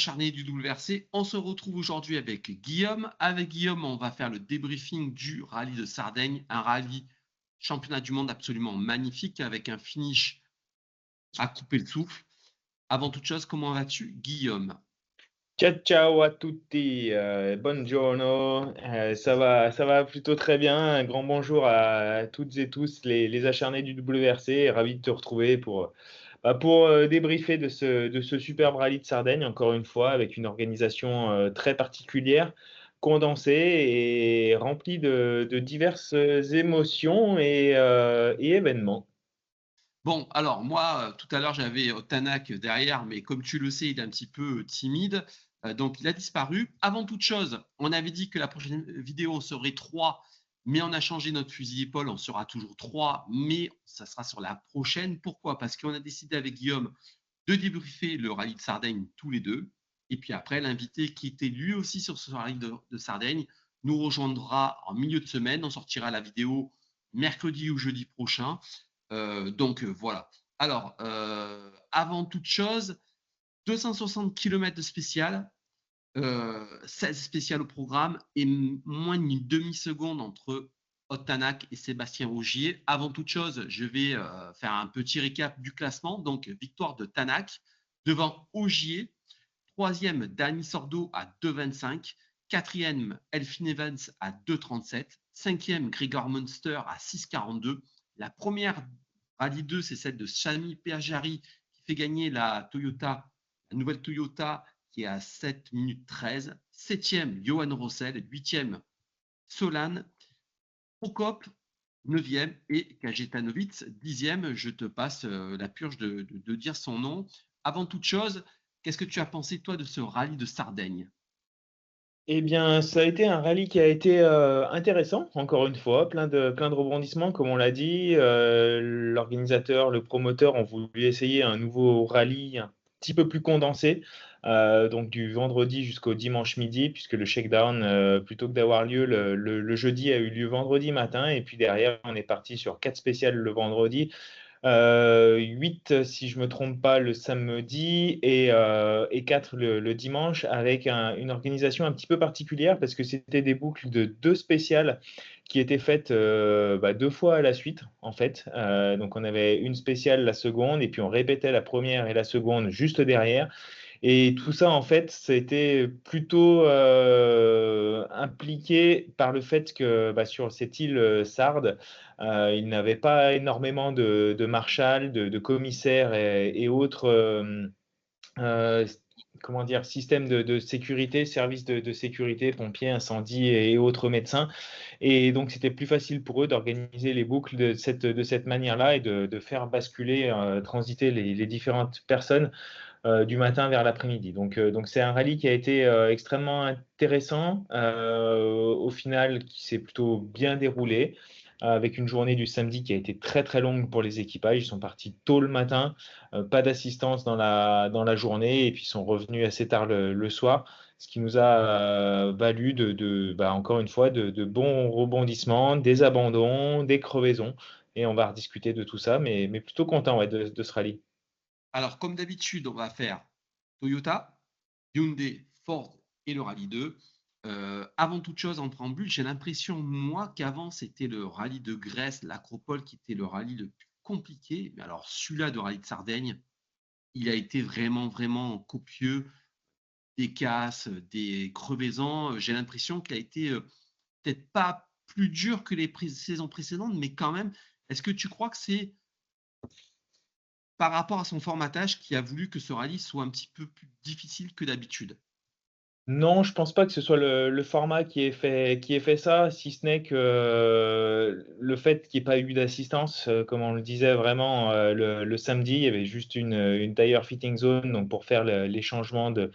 acharnés du WRC. On se retrouve aujourd'hui avec Guillaume. Avec Guillaume, on va faire le débriefing du rallye de Sardaigne, un rallye championnat du monde absolument magnifique avec un finish à couper le souffle. Avant toute chose, comment vas-tu, Guillaume? Ciao, ciao à tutti, buongiorno, ça va plutôt très bien. Un grand bonjour à toutes et tous les acharnés du WRC. Ravi de te retrouver pour débriefer de ce superbe rallye de Sardaigne, encore une fois, avec une organisation, très particulière, condensée et remplie de diverses émotions et événements. Bon, alors moi, tout à l'heure, j'avais Tanak derrière, mais comme tu le sais, il est un petit peu timide, donc il a disparu. Avant toute chose, on avait dit que la prochaine vidéo serait 3, mais on a changé notre fusil d'épaule, on sera toujours 3, mais ça sera sur la prochaine. Pourquoi? Parce qu'on a décidé avec Guillaume de débriefer le rallye de Sardaigne tous les deux. Et puis après, l'invité qui était lui aussi sur ce rallye de Sardaigne nous rejoindra en milieu de semaine. On sortira la vidéo mercredi ou jeudi prochain. Voilà. Alors, avant toute chose, 260 km de spécial, 16 spéciales au programme et moins d'une demi-seconde entre Otanak et Sébastien Ogier. Avant toute chose, je vais faire un petit récap du classement. Donc, victoire de Tanak devant Ogier. Troisième, Danny Sordo à 2,25. Quatrième, Elfin Evans à 2,37. Cinquième, Gregor Munster à 6,42. La première rallye 2, c'est celle de Sami Peajari qui fait gagner la nouvelle Toyota qui est à 7 minutes 13. Septième, Johan Rossel. Huitième, Solan. Prokop, 9e, et Kajetanovic, 10e. Je te passe la purge de dire son nom. Avant toute chose, qu'est-ce que tu as pensé, toi, de ce rallye de Sardaigne? Eh bien, ça a été un rallye qui a été, intéressant, encore une fois, plein de rebondissements comme on l'a dit. L'organisateur, le promoteur ont voulu essayer un nouveau rallye un petit peu plus condensé, donc du vendredi jusqu'au dimanche midi, puisque le shakedown, plutôt que d'avoir lieu le jeudi, a eu lieu vendredi matin et puis derrière, on est parti sur 4 spéciales le vendredi, 8 si je me trompe pas le samedi et 4 le dimanche avec une organisation un petit peu particulière parce que c'était des boucles de 2 spéciales qui étaient faites, 2 fois à la suite en fait. Donc on avait une spéciale la seconde et puis on répétait la première et la seconde juste derrière et tout ça, en fait, c'était plutôt, impliqué par le fait que, sur cette île, sarde, il n'avait pas énormément de marshals, de commissaires et autres, s comment dire? Systèmes de sécurité, services de sécurité, pompiers, incendies et autres médecins et donc c'était plus facile pour eux d'organiser les boucles de cette manière-là et de faire basculer, transiter les différentes personnes du matin vers l'après-midi. Donc c'est un rallye qui a été, extrêmement intéressant, au final qui s'est plutôt bien déroulé, avec une journée du samedi qui a été très, très longue pour les équipages. Ils sont partis tôt le matin, pas d'assistance dans la journée et puis ils sont revenus assez tard le soir, ce qui nous a, valu encore une fois de bons rebondissements, des abandons, des crevaisons et on va rediscuter de tout ça, mais plutôt content, ouais, de ce rallye. Alors, comme d'habitude, on va faire Toyota, Hyundai, Ford et le Rallye 2. Avant toute chose, en préambule, j'ai l'impression, moi, qu'avant, c'était le rallye de Grèce, l'Acropole, qui était le rallye le plus compliqué. Mais alors, celui-là de rallye de Sardaigne, il a été vraiment, vraiment copieux. Des casses, des crevaisons. J'ai l'impression qu'il a été peut-être pas plus dur que les saisons précédentes, mais quand même, est-ce que tu crois que c'est par rapport à son formatage qui a voulu que ce rallye soit un petit peu plus difficile que d'habitude? Non, je pense pas que ce soit le format qui ait fait ça, si ce n'est que, le fait qu'il y ait pas eu d'assistance, comme on le disait vraiment, le samedi, il y avait juste une tire fitting zone, donc pour faire les changements de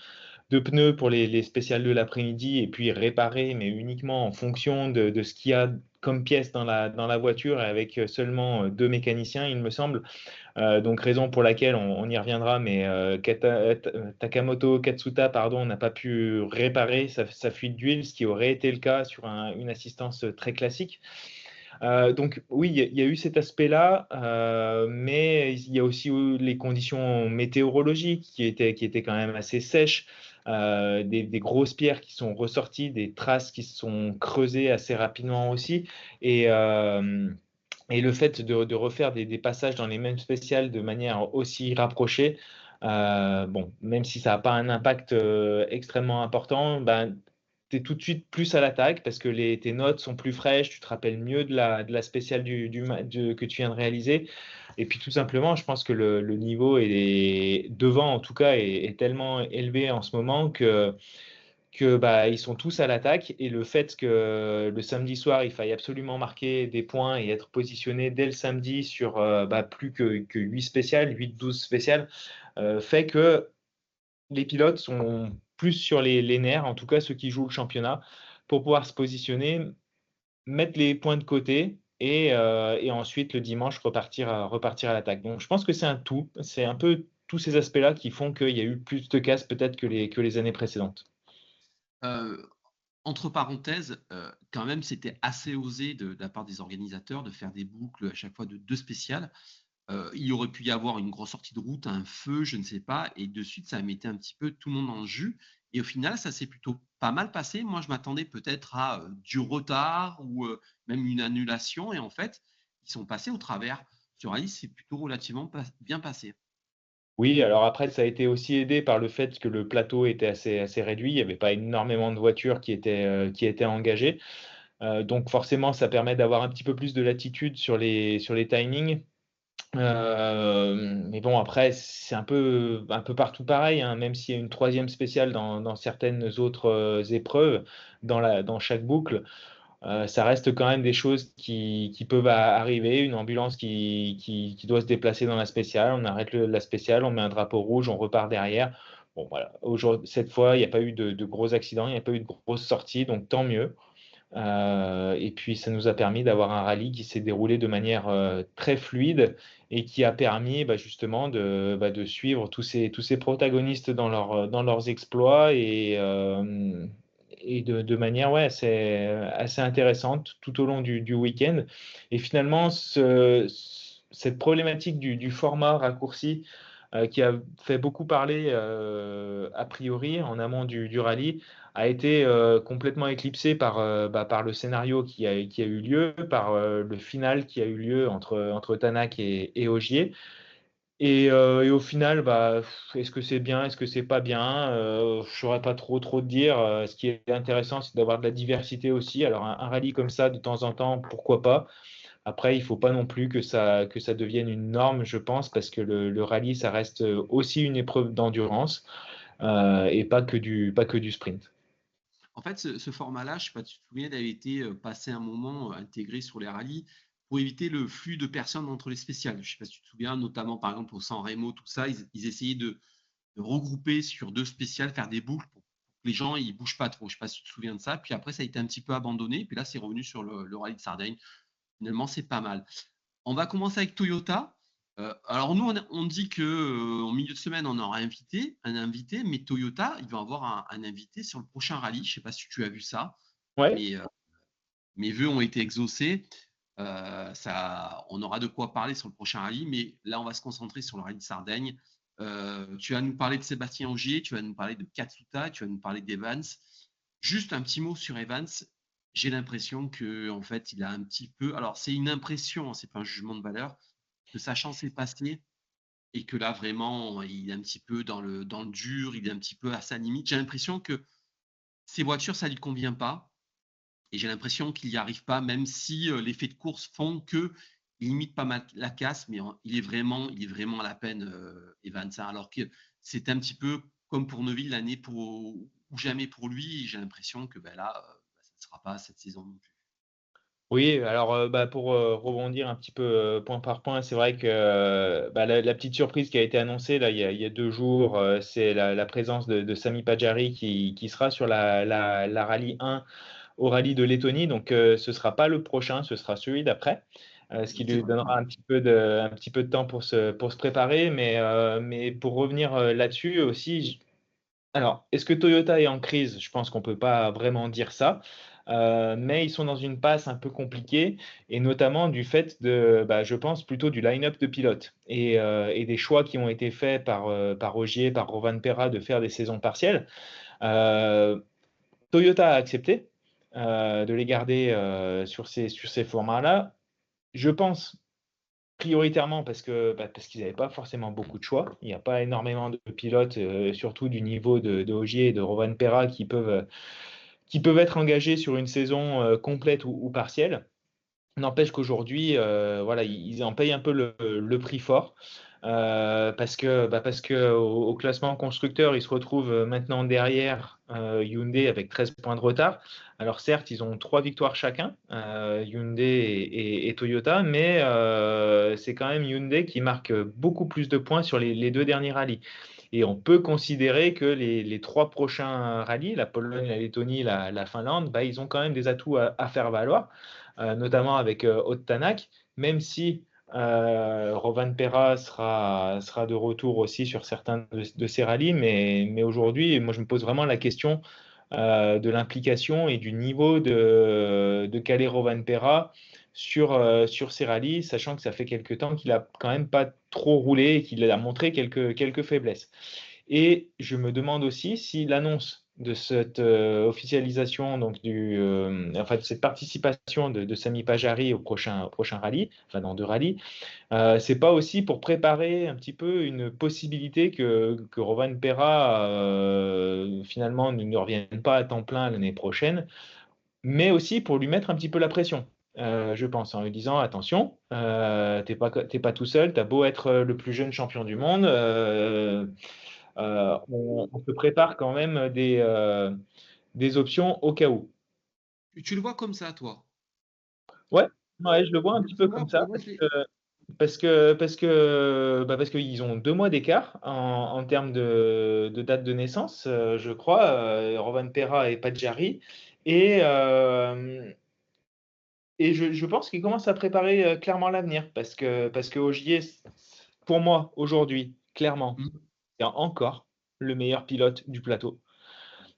pneus pour les spéciales de l'après-midi et puis réparer, mais uniquement en fonction de ce qu'il y a comme pièce dans la voiture et avec, seulement, 2 mécaniciens, il me semble. Donc raison pour laquelle on y reviendra, mais Takamoto Katsuta, pardon, n'a pas pu réparer sa fuite d'huile, ce qui aurait été le cas sur une assistance, très classique. Donc oui, il y a eu cet aspect-là, mais il y a aussi eu les conditions météorologiques qui étaient quand même assez sèches. des grosses pierres qui sont ressorties, des traces qui se sont creusées assez rapidement aussi. Et, euh, et le fait de refaire des passages dans les mêmes spéciales de manière aussi rapprochée, bon, même si ça n'a pas un impact extrêmement important, ben, tu es tout de suite plus à l'attaque parce que tes notes sont plus fraîches, tu te rappelles mieux de la spéciale que tu viens de réaliser. Et puis tout simplement, je pense que le niveau devant, en tout cas, est tellement élevé en ce moment que bah, ils sont tous à l'attaque. Et le fait que le samedi soir, il faille absolument marquer des points et être positionné dès le samedi sur bah, plus que 8 spéciales, 8-12 spéciales, fait que les pilotes sont plus sur les nerfs, en tout cas ceux qui jouent le championnat, pour pouvoir se positionner, mettre les points de côté et ensuite le dimanche repartir à l'attaque. Donc je pense que c'est un tout, c'est un peu tous ces aspects-là qui font qu'il y a eu plus de casse peut-être que les années précédentes. Euh, Entre parenthèses, quand même, c'était assez osé de la part des organisateurs de faire des boucles à chaque fois de 2 spéciales. Il aurait pu y avoir une grosse sortie de route, un feu, je ne sais pas, et de suite, ça mettait un petit peu tout le monde en jus. Et au final, ça s'est plutôt pas mal passé. Moi, je m'attendais peut-être à du retard ou même une annulation, et en fait, ils sont passés au travers. Sur Alice, c'est plutôt relativement bien passé. Oui, alors après, ça a été aussi aidé par le fait que le plateau était assez réduit. Il n'y avait pas énormément de voitures qui étaient engagées. Donc forcément, ça permet d'avoir un petit peu plus de latitude sur les timings. Mais bon, après, c'est un peu partout pareil, hein, même s'il y a une troisième spéciale dans certaines autres épreuves, dans chaque boucle. Ça reste quand même des choses qui peuvent arriver. Une ambulance qui doit se déplacer dans la spéciale, on arrête la spéciale, on met un drapeau rouge, on repart derrière. Bon, voilà. Cette fois, il n'y a pas eu de gros accidents, il n'y a pas eu de grosses sorties, donc tant mieux. Et puis, ça nous a permis d'avoir un rallye qui s'est déroulé de manière très fluide et qui a permis bah, justement de suivre tous ces protagonistes dans leurs exploits et de manière ouais, assez intéressante tout au long du week-end. Et finalement, cette problématique du format raccourci qui a fait beaucoup parler a priori en amont du rallye, a été complètement éclipsé par le scénario qui a eu lieu, par le final qui a eu lieu entre Tanak et Ogier. Et au final, bah, est-ce que c'est bien, est-ce que c'est pas bien? Je ne saurais pas trop te dire. Ce qui est intéressant, c'est d'avoir de la diversité aussi. Alors un rallye comme ça, de temps en temps, pourquoi pas? Après, il ne faut pas non plus que ça devienne une norme, je pense, parce que le rallye, ça reste aussi une épreuve d'endurance et pas que du sprint. En fait, ce format-là, je ne sais pas si tu te souviens, il avait été passé un moment intégré sur les rallyes pour éviter le flux de personnes entre les spéciales. Je ne sais pas si tu te souviens, notamment par exemple au San Remo, tout ça, ils essayaient de regrouper sur 2 spéciales, faire des boucles pour que les gens ne bougent pas trop. Je ne sais pas si tu te souviens de ça. Puis après, ça a été un petit peu abandonné. Puis là, c'est revenu sur le rallye de Sardaigne. Finalement, c'est pas mal. On va commencer avec Toyota. Alors nous, on dit qu'en milieu de semaine, on aura un invité, mais Toyota, ils vont avoir un invité sur le prochain rallye. Je ne sais pas si tu as vu ça, Ouais. mais mes vœux ont été exaucés. On aura de quoi parler sur le prochain rallye, mais là, on va se concentrer sur le rallye de Sardaigne. Tu vas nous parler de Sébastien Ogier, tu vas nous parler de Katsuta, tu vas nous parler d'Evans. Juste un petit mot sur Evans. J'ai l'impression que en fait, il a un petit peu. Alors, c'est une impression, hein, c'est pas un jugement de valeur, que sa chance est passée et que là, vraiment, il est un petit peu dans le dur, il est un petit peu à sa limite. J'ai l'impression que ces voitures, ça lui convient pas. Et j'ai l'impression qu'il n'y arrive pas, même si les faits de course font qu'il limite pas mal la casse, mais il est vraiment à la peine, Evans. Hein. Alors que c'est un petit peu comme pour Neuville, l'année ou jamais pour lui. J'ai l'impression que ben là, ça ne sera pas cette saison non plus. Oui, alors bah, pour rebondir un petit peu point par point, c'est vrai que bah, la petite surprise qui a été annoncée là, il y a 2 jours, c'est la présence de Sami Pajari qui sera sur la Rallye 1 au Rallye de Lettonie. Donc ce ne sera pas le prochain, ce sera celui d'après, ce qui lui donnera un petit peu de temps pour se préparer. Mais pour revenir là-dessus aussi, alors est-ce que Toyota est en crise? Je pense qu'on ne peut pas vraiment dire ça. mais ils sont dans une passe un peu compliquée, et notamment du fait je pense plutôt du line-up de pilotes et des choix qui ont été faits par Ogier, par Rovanperä de faire des saisons partielles. Euh, Toyota a accepté de les garder sur ces formats-là. Je pense prioritairement parce qu'ils n'avaient pas forcément beaucoup de choix. Il n'y a pas énormément de pilotes, surtout du niveau de Ogier et de Rovanperä, qui peuvent être engagés sur une saison complète ou partielle. N'empêche qu'aujourd'hui, voilà, ils en payent un peu le prix fort. Parce que au classement constructeur, ils se retrouvent maintenant derrière Hyundai avec 13 points de retard. Alors certes, ils ont 3 victoires chacun, Hyundai et Toyota, mais c'est quand même Hyundai qui marque beaucoup plus de points sur les 2 derniers rallyes. Et on peut considérer que les 3 prochains rallyes, la Pologne, la Lettonie, la Finlande, ils ont quand même des atouts à faire valoir, notamment avec Ott Tanak, même si Rovanperä sera de retour aussi sur certains de ces rallyes. Mais aujourd'hui, moi, je me pose vraiment la question de l'implication et du niveau de Kalle Rovanperä sur ces rallyes, sachant que ça fait quelques temps qu'il a quand même pas trop roulé et qu'il a montré quelques faiblesses. Et je me demande aussi si l'annonce de cette officialisation, donc de cette participation de Sami Pajari au prochain rallye, enfin dans 2 rallyes, c'est pas aussi pour préparer un petit peu une possibilité que Rovanperä finalement ne revienne pas à temps plein l'année prochaine, mais aussi pour lui mettre un petit peu la pression. Je pense, en lui disant attention, t'es pas tout seul, t'as beau être le plus jeune champion du monde, on se prépare quand même des options au cas où. Tu le vois comme ça, toi? Ouais, ouais, je le vois un petit Tu peu vois, comme ça pour moi, c'est. parce qu'ils ont 2 mois d'écart en termes de date de naissance, je crois, Rovanperä et Pajari. Et, euh, et je pense qu'ils commencent à préparer clairement l'avenir parce que Ogier, pour moi, aujourd'hui, clairement, Hmm. c'est encore le meilleur pilote du plateau.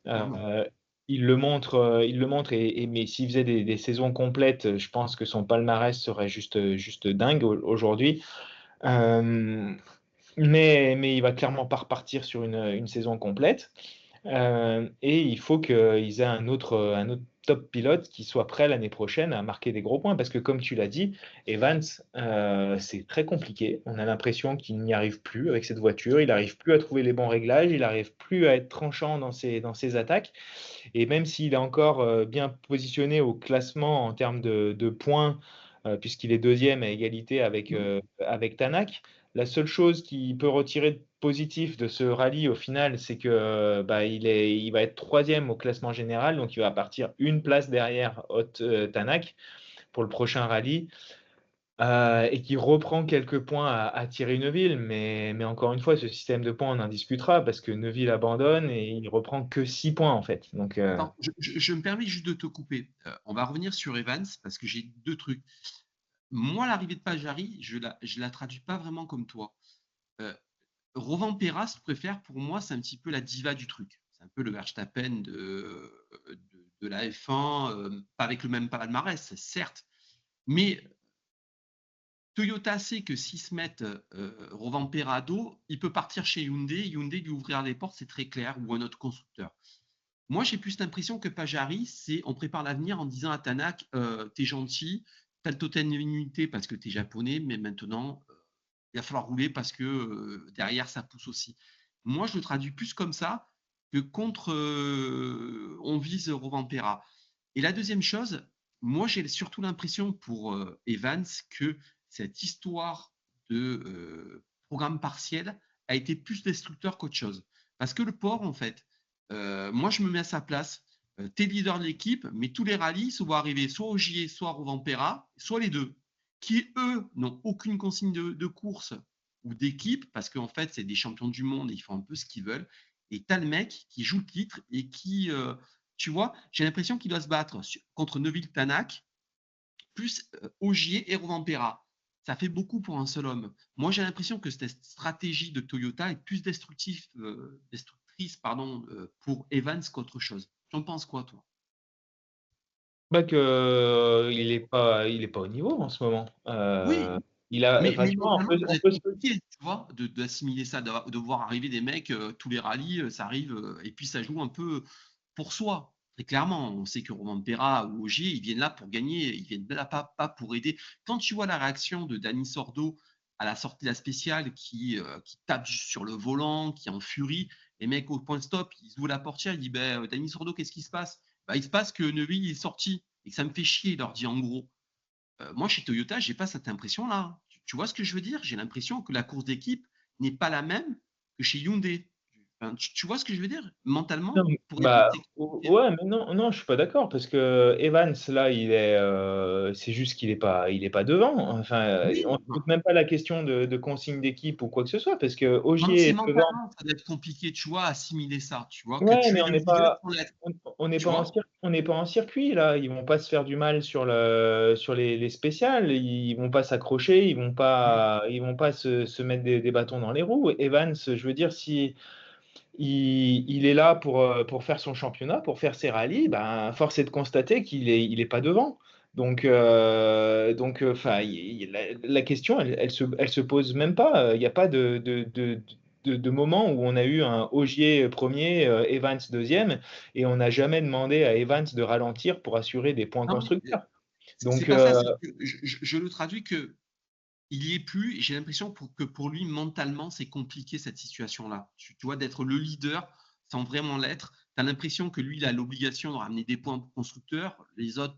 Clairement. Euh, il le montre mais s'il faisait des saisons complètes, je pense que son palmarès serait juste dingue aujourd'hui. Euh, mais il va clairement pas repartir sur une saison complète. Et il faut qu'ils aient un autre top pilote qui soit prêt l'année prochaine à marquer des gros points. Parce que comme tu l'as dit, Evans, c'est très compliqué. On a l'impression qu'il n'y arrive plus avec cette voiture. Il n'arrive plus à trouver les bons réglages. Il n'arrive plus à être tranchant dans ses attaques. Et même s'il est encore bien positionné au classement en termes de points, puisqu'il est deuxième à égalité avec Tanak, la seule chose qui peut retirer de positif de ce rallye au final, c'est que il va être troisième au classement général, donc il va partir une place derrière Tanak pour le prochain rallye. Et qui reprend quelques points à Thierry Neuville. Mais encore une fois, ce système de points, on en discutera parce que Neuville abandonne et il reprend que 6 points en fait. Donc, Attends, je me permets juste de te couper. On va revenir sur Evans parce que j'ai 2 trucs. Moi, l'arrivée de Pajari, je la traduis pas vraiment comme toi. Euh, Rovanperä, je préfère, pour moi, c'est un petit peu la diva du truc. C'est un peu le Verstappen de la F1, pas avec le même palmarès, certes. Mais Toyota sait que s'ils se mettent Rovanperä à dos, il peut partir chez Hyundai. Hyundai lui ouvrir les portes, c'est très clair, ou un autre constructeur. Moi, j'ai plus l'impression que Pajari, c'est on prépare l'avenir en disant à Tanak, t'es gentil, t'as le totem d'immunité parce que t'es japonais, mais maintenant, il va falloir rouler parce que derrière, ça pousse aussi. Moi, je le traduis plus comme ça que contre on vise Rovanperä. Et la deuxième chose, moi, j'ai surtout l'impression pour Evans que cette histoire de programme partiel a été plus destructeur qu'autre chose. Parce que le port, en fait, moi, je me mets à sa place. T'es leader de l'équipe, mais tous les rallyes se vont arriver soit au JE, soit au Rovanperä, soit les deux, qui, eux, n'ont aucune consigne de course ou d'équipe, parce qu'en fait, c'est des champions du monde et ils font un peu ce qu'ils veulent. Et t'as le mec qui joue le titre et qui, tu vois, j'ai l'impression qu'il doit se battre contre Neville Tanak, plus Ogier et Rovanperä. Ça fait beaucoup pour un seul homme. Moi, j'ai l'impression que cette stratégie de Toyota est plus destructrice pour Evans qu'autre chose. Tu en penses quoi, toi? Bah que, il est pas au niveau en ce moment. Oui, Il a mais enfin, tu vois, mentalement, ça on doit être peut se compliqué, tu vois? D'assimiler ça, de voir arriver des mecs, tous les rallyes, ça arrive, et puis ça joue un peu pour soi. Très clairement, on sait que Romain Perra ou Ogier, ils viennent là pour gagner, ils viennent là pas pour aider. Quand tu vois la réaction de Dani Sordo à la sortie de la spéciale qui tape sur le volant, qui est en furie, les mecs au point stop, ils ouvrent la portière, il dit: «Beh, Dani Sordo, qu'est-ce qui se passe?» «Bah, il se passe que Neuville est sorti et que ça me fait chier», il leur dit en gros. Moi, chez Toyota, j'ai pas cette impression-là. Tu vois ce que je veux dire? J'ai l'impression que la course d'équipe n'est pas la même que chez Hyundai. Enfin, tu vois ce que je veux dire? Non, Mentalement, mais pour Evans, bah, c'est compliqué. ouais, mais non, non, je suis pas d'accord parce que Evans, là, c'est juste qu'il est pas devant. Enfin, Oui, on ne pose même pas la question de consigne d'équipe ou quoi que ce soit parce que non, Ogier c'est est devant. mentalement, ça doit être compliqué, tu vois, assimiler ça, tu vois? Que Ouais, tu mais es le leader sans l'être, on n'est tu pas en vois? on n'est pas en circuit là. Ils vont pas se faire du mal sur les spéciales. Ils vont pas s'accrocher. Mmh. Ils vont pas se mettre des bâtons dans les roues. Evans, je veux dire, si il est là pour faire son championnat, pour faire ses rallyes, ben, force est de constater il est pas devant. Enfin, la question, elle se pose même pas. Il n'y a pas de moment où on a eu un Ogier premier, Evans deuxième, et on n'a jamais demandé à Evans de ralentir pour assurer des points Non, mais constructeurs. c'est Donc, pas ça, c'est que je le traduis que il y est plus et j'ai l'impression que pour lui, mentalement, c'est compliqué cette situation-là. Tu vois, d'être le leader sans vraiment l'être. Tu as l'impression que lui, il a l'obligation de ramener des points pour constructeur. Les autres,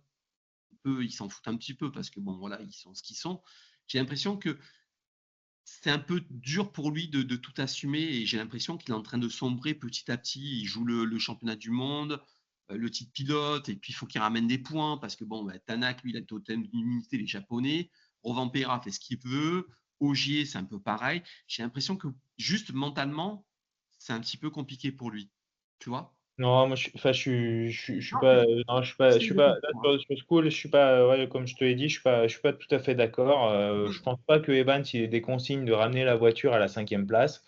eux, ils s'en foutent un petit peu parce que bon, voilà, ils sont ce qu'ils sont. J'ai l'impression que c'est un peu dur pour lui de tout assumer et j'ai l'impression qu'il est en train de sombrer petit à petit. Il joue le championnat du monde, le titre pilote, et puis il faut qu'il ramène des points parce que bon, bah, Tanak, lui, il a le totem d'immunité, les Japonais. Rovanpera fait ce qu'il veut. Ogier, c'est un peu pareil. J'ai l'impression que juste mentalement, c'est un petit peu compliqué pour lui. Tu vois? non, moi, enfin, je suis Non, pas, non, je j'essaie suis de pas, là, comprendre, hein. sur ce coup, je suis pas, ouais, comme je te l'ai dit, je suis pas tout à fait d'accord. Je pense pas que Evans, il ait des consignes de ramener la voiture à la cinquième place,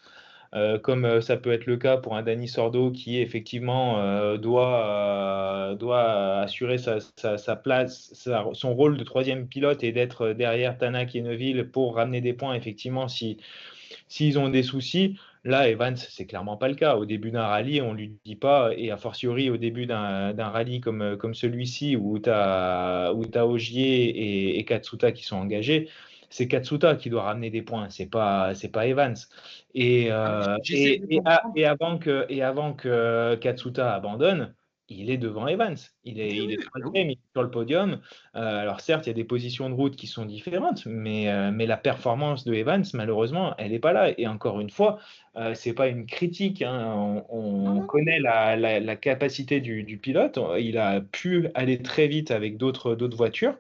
comme ça peut être le cas pour un Dani Sordo qui effectivement doit assurer sa place, son rôle de troisième pilote et d'être derrière Tanak et Neuville pour ramener des points, effectivement, s'ils ont des soucis. Là, Evans, c'est clairement pas le cas. Au début d'un rallye, on lui dit pas, et a fortiori au début d'un rallye comme celui-ci où tu as Ogier et Katsuta qui sont engagés, c'est Katsuta qui doit ramener des points, c'est pas Evans. Ah, mais j'essaie de comprendre. Et avant que Katsuta abandonne, il est devant Evans. Oui, Il est oui, bah troisième, oui. il est sur le podium. Alors certes, il y a des positions de route qui sont différentes, mais la performance de Evans, malheureusement, elle n'est pas là. Et encore une fois, c'est pas une critique, hein. Non, On non, non. connaît la capacité du pilote. Il a pu aller très vite avec d'autres voitures.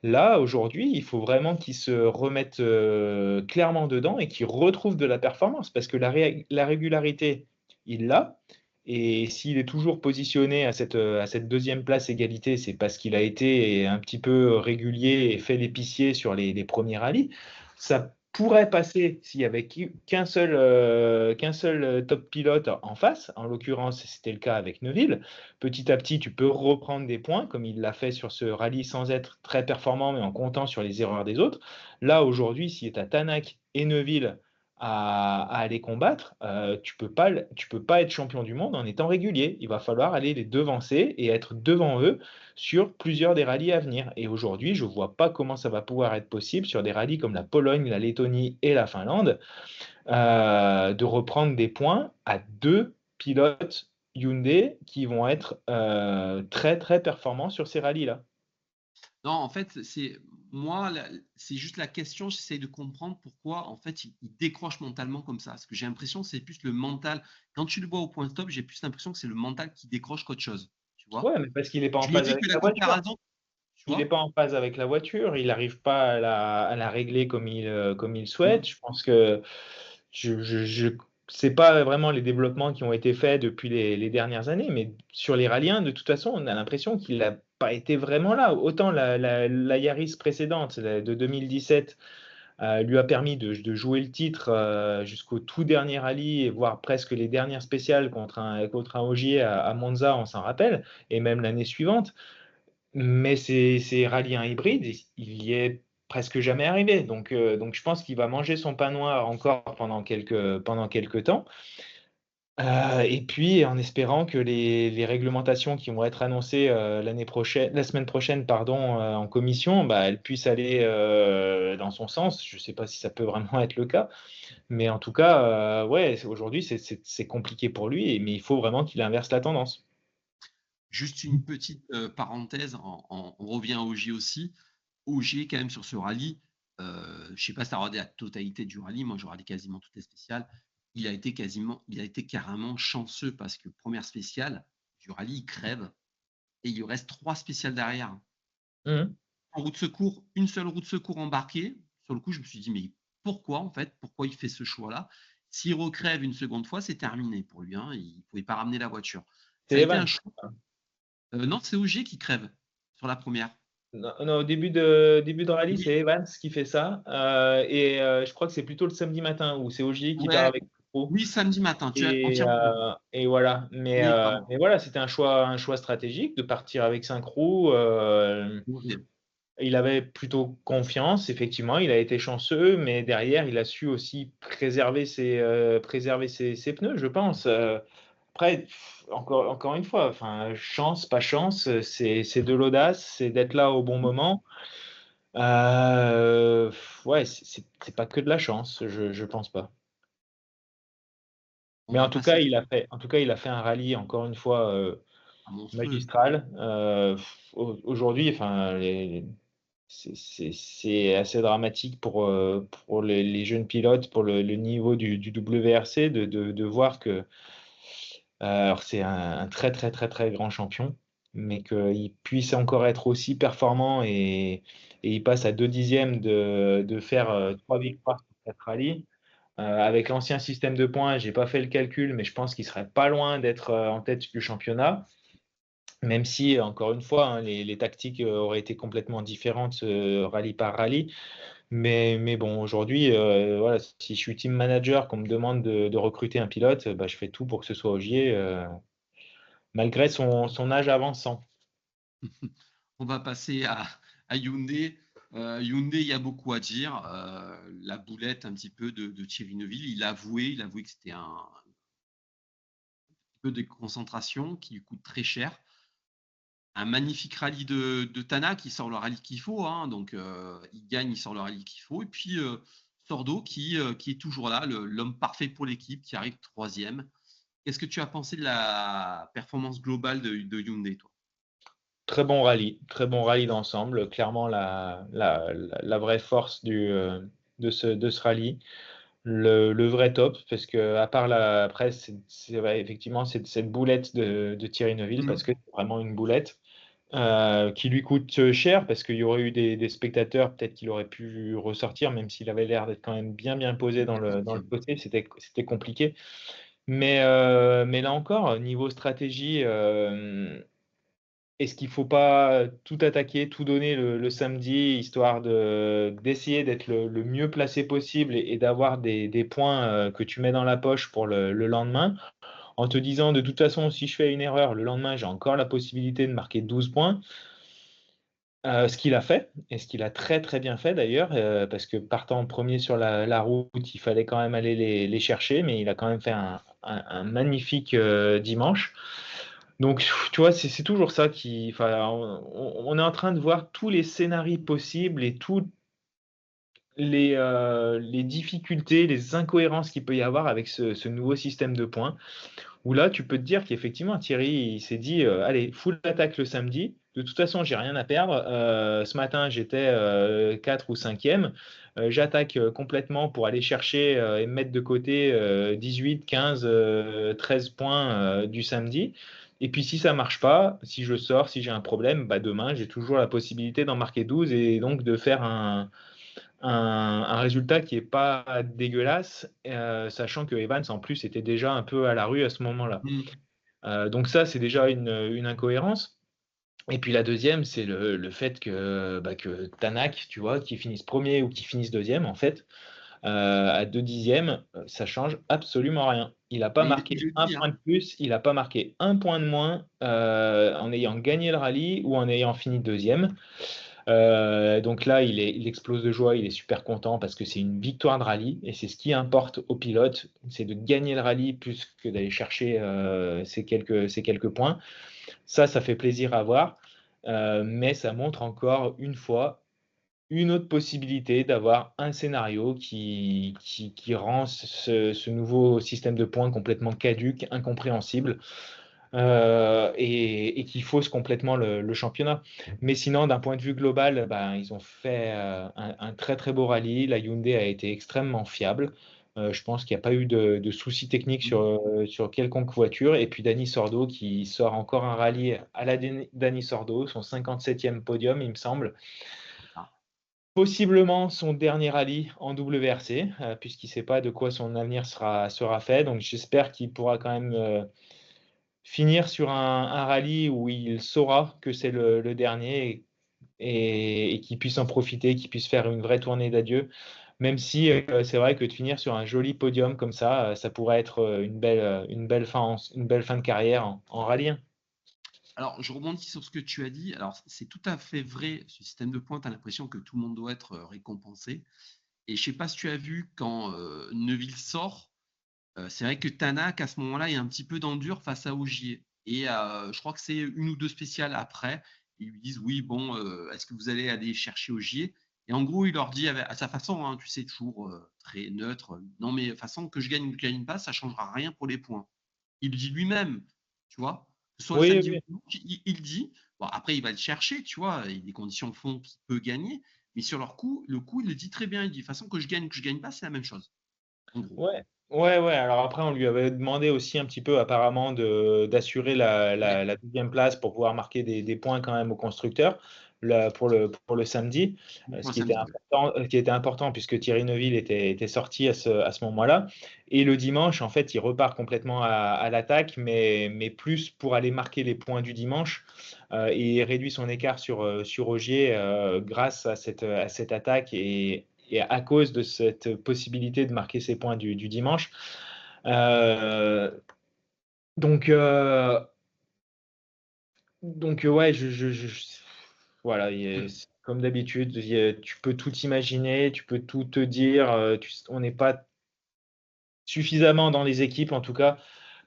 Là, aujourd'hui, il faut vraiment qu'il se remette clairement dedans et qu'il retrouve de la performance parce que la régularité, il l'a. Et s'il est toujours positionné à cette deuxième place égalité, c'est parce qu'il a été un petit peu régulier et fait l'épicier sur les premiers rallyes. Ça pourrait passer s'il y avait qu'un seul top pilote en face. En l'occurrence, c'était le cas avec Neuville. Petit à petit, tu peux reprendre des points, comme il l'a fait sur ce rallye sans être très performant, mais en comptant sur les erreurs des autres. Là, aujourd'hui, si tu as Tanak et Neuville à aller combattre, tu peux pas être champion du monde en étant régulier. Il va falloir aller les devancer et être devant eux sur plusieurs des rallyes à venir. Et aujourd'hui, je ne vois pas comment ça va pouvoir être possible sur des rallyes comme la Pologne, la Lettonie et la Finlande, de reprendre des points à deux pilotes Hyundai qui vont être très très performants sur ces rallyes-là. Non, en fait, c'est moi, c'est juste la question, j'essaie de comprendre pourquoi, en fait, il décroche mentalement comme ça. Parce que j'ai l'impression que c'est plus le mental. Quand tu le vois au point stop, j'ai plus l'impression que c'est le mental qui décroche qu'autre chose. Tu vois? Ouais, mais parce qu'il n'est pas en Je me phase dis avec que la la voiture. comparaison, tu Il n'est vois? pas en phase avec la voiture, il n'arrive pas à la régler comme il Mmh. souhaite. Je pense que je sais pas vraiment les développements qui ont été faits depuis les dernières années, mais sur les rallyens, de toute façon, on a l'impression qu'il n'a pas été vraiment là. Autant la Yaris précédente, de 2017, lui a permis de jouer le titre jusqu'au tout dernier rallye, et voire presque les dernières spéciales contre un Ogier à Monza, on s'en rappelle, et même l'année suivante. mais c'est rallye un hybride, il y est presque jamais arrivé. Donc je pense qu'il va manger son pain noir encore pendant quelques temps. Et puis en espérant que les réglementations qui vont être annoncées la semaine prochaine, pardon, en commission, bah, elles puissent aller dans son sens. Je ne sais pas si ça peut vraiment être le cas, mais en tout cas, ouais, aujourd'hui c'est compliqué pour lui, mais il faut vraiment qu'il inverse la tendance. Juste une petite parenthèse, on revient au J aussi. Ogier quand même sur ce rallye, je ne sais pas si tu as regardé la totalité du rallye, moi j'ai regardé quasiment toutes les spéciales. Il a été carrément chanceux parce que première spéciale du rallye, il crève et il lui reste 3 spéciales derrière. Mhm. En roue de secours, une seule roue de secours embarquée. Sur le coup, je me suis dit, mais pourquoi en fait? Pourquoi il fait ce choix-là? S'il recrève une seconde fois, c'est terminé pour lui, hein. Il ne pouvait pas ramener la voiture. C'est Ça a été un Evans. choix. Non, c'est Ogier qui crève sur la première. Non, non, au début de rallye, Oui, c'est Evans qui fait ça. Je crois que c'est plutôt le samedi matin où c'est Ogier qui part ouais, avec le pro. oui, samedi matin, tu as Et, entièrement raison. et voilà. Mais, Oui, euh, pardon. mais voilà, c'était un choix stratégique de partir avec 5 roues. Oui. Il avait plutôt confiance, effectivement. Il a été chanceux, mais derrière, il a su aussi préserver ses pneus, je pense. Après, encore une fois, enfin, chance, pas chance, c'est de l'audace, c'est d'être là au bon moment. Ouais, c'est pas que de la chance, je pense pas. On Mais va passer en tout cas, il a fait un rallye encore une fois à monstrueux. magistral. Aujourd'hui, enfin, c'est assez dramatique pour les jeunes pilotes, pour le niveau du WRC, de voir que alors c'est un très très très très grand champion, mais qu'il puisse encore être aussi performant et il passe à 2/10 de faire 3 victoires sur 4 rallyes. Avec l'ancien système de points, j'ai pas fait le calcul, mais je pense qu'il serait pas loin d'être en tête du championnat. Même si, encore une fois, hein, les tactiques auraient été complètement différentes rallye par rallye. Mais bon, aujourd'hui, voilà, si je suis team manager, qu'on me demande de recruter un pilote, bah, je fais tout pour que ce soit Ogier, malgré son âge avançant. On va passer à Hyundai. Hyundai, il y a beaucoup à dire. La boulette un petit peu de Thierry Neuville, il a avoué que c'était un peu de concentration qui lui coûte très cher. Un magnifique rallye de Tana qui sort le rallye qu'il faut, hein. Donc il gagne, il sort le rallye qu'il faut. Et puis Sordo qui est toujours là, l'homme parfait pour l'équipe, qui arrive troisième. Qu'est-ce que tu as pensé de la performance globale de Hyundai, toi? Très bon rallye d'ensemble. Clairement, la vraie force de ce rallye. Le vrai top, parce que à part après, ouais, effectivement, c'est cette boulette de Thierry Neuville, parce que c'est vraiment une boulette qui lui coûte cher, parce qu'il y aurait eu des spectateurs, peut-être qu'il aurait pu ressortir, même s'il avait l'air d'être quand même bien posé dans le côté, c'était compliqué. Mais là encore, niveau stratégie, est-ce qu'il ne faut pas tout attaquer, tout donner le samedi, histoire d'essayer d'être le mieux placé possible et d'avoir des points que tu mets dans la poche pour le lendemain, en te disant de toute façon, si je fais une erreur, le lendemain, j'ai encore la possibilité de marquer 12 points. Ce qu'il a fait, et ce qu'il a très très bien fait d'ailleurs, parce que partant premier sur la route, il fallait quand même aller les chercher, mais il a quand même fait un magnifique dimanche. Donc, tu vois, c'est toujours ça enfin, on est en train de voir tous les scénarios possibles et toutes les difficultés, les incohérences qu'il peut y avoir avec ce nouveau système de points. Où là, tu peux te dire qu'effectivement, Thierry, il s'est dit, allez, full attaque le samedi. De toute façon, j'ai rien à perdre. Ce matin, j'étais 4 ou 5e. J'attaque complètement pour aller chercher et mettre de côté 18, 15, 13 points du samedi. Et puis, si ça marche pas, si je sors, si j'ai un problème, bah, demain, j'ai toujours la possibilité d'en marquer 12 et donc de faire un résultat qui n'est pas dégueulasse, sachant que Evans, en plus, était déjà un peu à la rue à ce moment-là. Mm. Donc ça, c'est déjà une incohérence. Et puis la deuxième, c'est le fait que Tanak, tu vois, qui finisse premier ou qui finisse deuxième, en fait, à 2 dixièmes, ça change absolument rien. Il n'a pas Mais marqué il le un dit, point hein. de plus, il n'a pas marqué un point de moins en ayant gagné le rallye ou en ayant fini deuxième. Donc là, il explose de joie, il est super content parce que c'est une victoire de rallye et c'est ce qui importe aux pilotes, c'est de gagner le rallye plus que d'aller chercher ces quelques points. Ça fait plaisir à voir, mais ça montre encore une fois une autre possibilité d'avoir un scénario qui rend ce nouveau système de points complètement caduc, incompréhensible, et qui fausse complètement le championnat. Mais sinon, d'un point de vue global, ben, ils ont fait un très très beau rallye. La Hyundai a été extrêmement fiable. Je pense qu'il n'y a pas eu de soucis techniques sur quelconque voiture. Et puis Dani Sordo qui sort encore un rallye à la Dani Sordo, son 57e podium, il me semble. Ah. Possiblement son dernier rallye en WRC, puisqu'il ne sait pas de quoi son avenir sera fait. Donc j'espère qu'il pourra quand même finir sur un rallye où il saura que c'est le dernier et qu'il puisse en profiter, qu'il puisse faire une vraie tournée d'adieu. Même si c'est vrai que de finir sur un joli podium comme ça pourrait être une belle fin de carrière en rallye 1. Alors, je rebondis sur ce que tu as dit. Alors, c'est tout à fait vrai, ce système de points, tu as l'impression que tout le monde doit être récompensé. Et je sais pas si tu as vu quand Neuville sort, c'est vrai que Tanak, à ce moment-là, est un petit peu dans le dur face à Ogier. Et je crois que c'est une ou deux spéciales après. Ils lui disent oui, bon, est-ce que vous allez aller chercher Ogier? Et en gros, il leur dit à sa façon, hein, tu sais, toujours très neutre, non, mais de toute façon, que je gagne ou que je gagne pas, ça changera rien pour les points. Il le dit lui-même, tu vois. Que ce soit le Oui, samedi ou oui. le dimanche, il dit, bon, après, il va le chercher, tu vois, et les conditions font qu'il peut gagner. Mais sur leur coup, il le dit très bien. Il dit, de toute façon, que je gagne ou que je gagne pas, c'est la même chose, en gros. Ouais, ouais, ouais. Alors après, on lui avait demandé aussi un petit peu apparemment d'assurer Ouais, la 12e place pour pouvoir marquer des points quand même au constructeur pour le samedi, pour le samedi, ouais. ce qui était important puisque Thierry Neuville était sorti à ce moment-là. Et le dimanche, en fait, il repart complètement à l'attaque, mais plus pour aller marquer les points du dimanche et il réduit son écart sur Ogier grâce à cette attaque et à cause de cette possibilité de marquer ses points du dimanche. Euh, donc, euh, ouais, voilà, Mm. comme d'habitude, tu peux tout imaginer, tu peux tout te dire. On n'est pas suffisamment dans les équipes, en tout cas,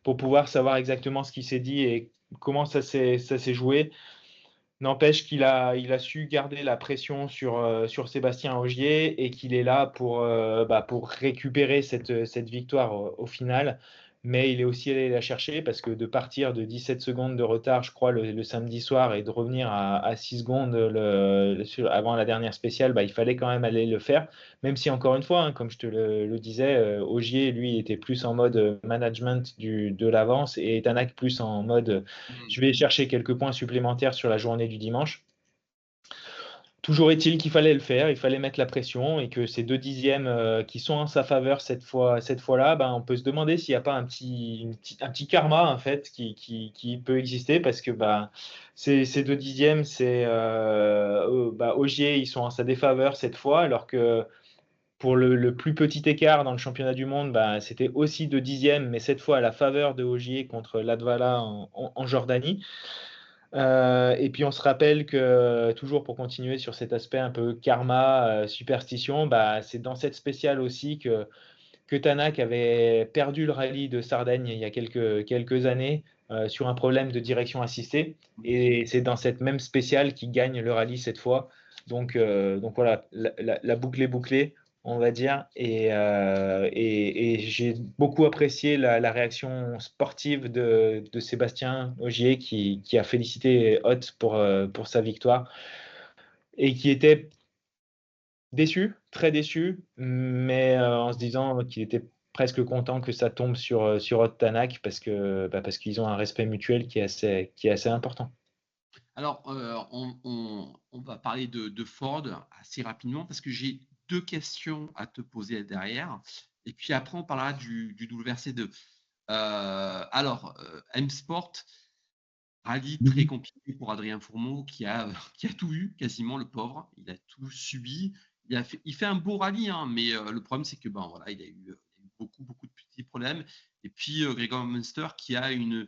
pour pouvoir savoir exactement ce qui s'est dit et comment ça s'est joué. N'empêche il a su garder la pression sur Sébastien Ogier et qu'il est là pour récupérer cette victoire au final. Mais il est aussi allé la chercher parce que de partir de 17 secondes de retard, je crois, le samedi soir et de revenir à 6 secondes avant la dernière spéciale, bah, il fallait quand même aller le faire. Même si, encore une fois, hein, comme je te le disais, Ogier, lui, était plus en mode management de l'avance et Tanak plus en mode Mm. je vais chercher quelques points supplémentaires sur la journée du dimanche. Toujours est-il qu'il fallait le faire, il fallait mettre la pression et que ces 2 dixièmes qui sont en sa faveur cette fois-là, ben, on peut se demander s'il n'y a pas un petit karma en fait qui peut exister parce que ben, ces 2 dixièmes, Ogier, ils sont en sa défaveur cette fois alors que pour le plus petit écart dans le championnat du monde, ben, c'était aussi 2 dixièmes, mais cette fois à la faveur de Ogier contre Latvala en Jordanie. Et puis on se rappelle que, toujours pour continuer sur cet aspect un peu karma, superstition, bah, c'est dans cette spéciale aussi que Tanak avait perdu le rallye de Sardaigne il y a quelques années sur un problème de direction assistée. Et c'est dans cette même spéciale qu'il gagne le rallye cette fois. Donc voilà, la boucle est bouclée, on va dire. Et j'ai beaucoup apprécié la réaction sportive de Sébastien Ogier qui a félicité Ott pour sa victoire et qui était déçu, très déçu, mais en se disant qu'il était presque content que ça tombe sur Ott Tanak parce qu'ils ont un respect mutuel qui est assez important. Alors, on va parler de Ford assez rapidement parce que j'ai deux questions à te poser derrière. Et puis après, on parlera du WRC2. M-Sport, rallye très compliqué pour Adrien Fourmeau qui a tout eu quasiment, le pauvre. Il a tout subi. il fait un beau rallye, hein, mais le problème, c'est que ben, voilà, il a eu beaucoup, beaucoup de petits problèmes. Et puis, Gregor Munster qui a une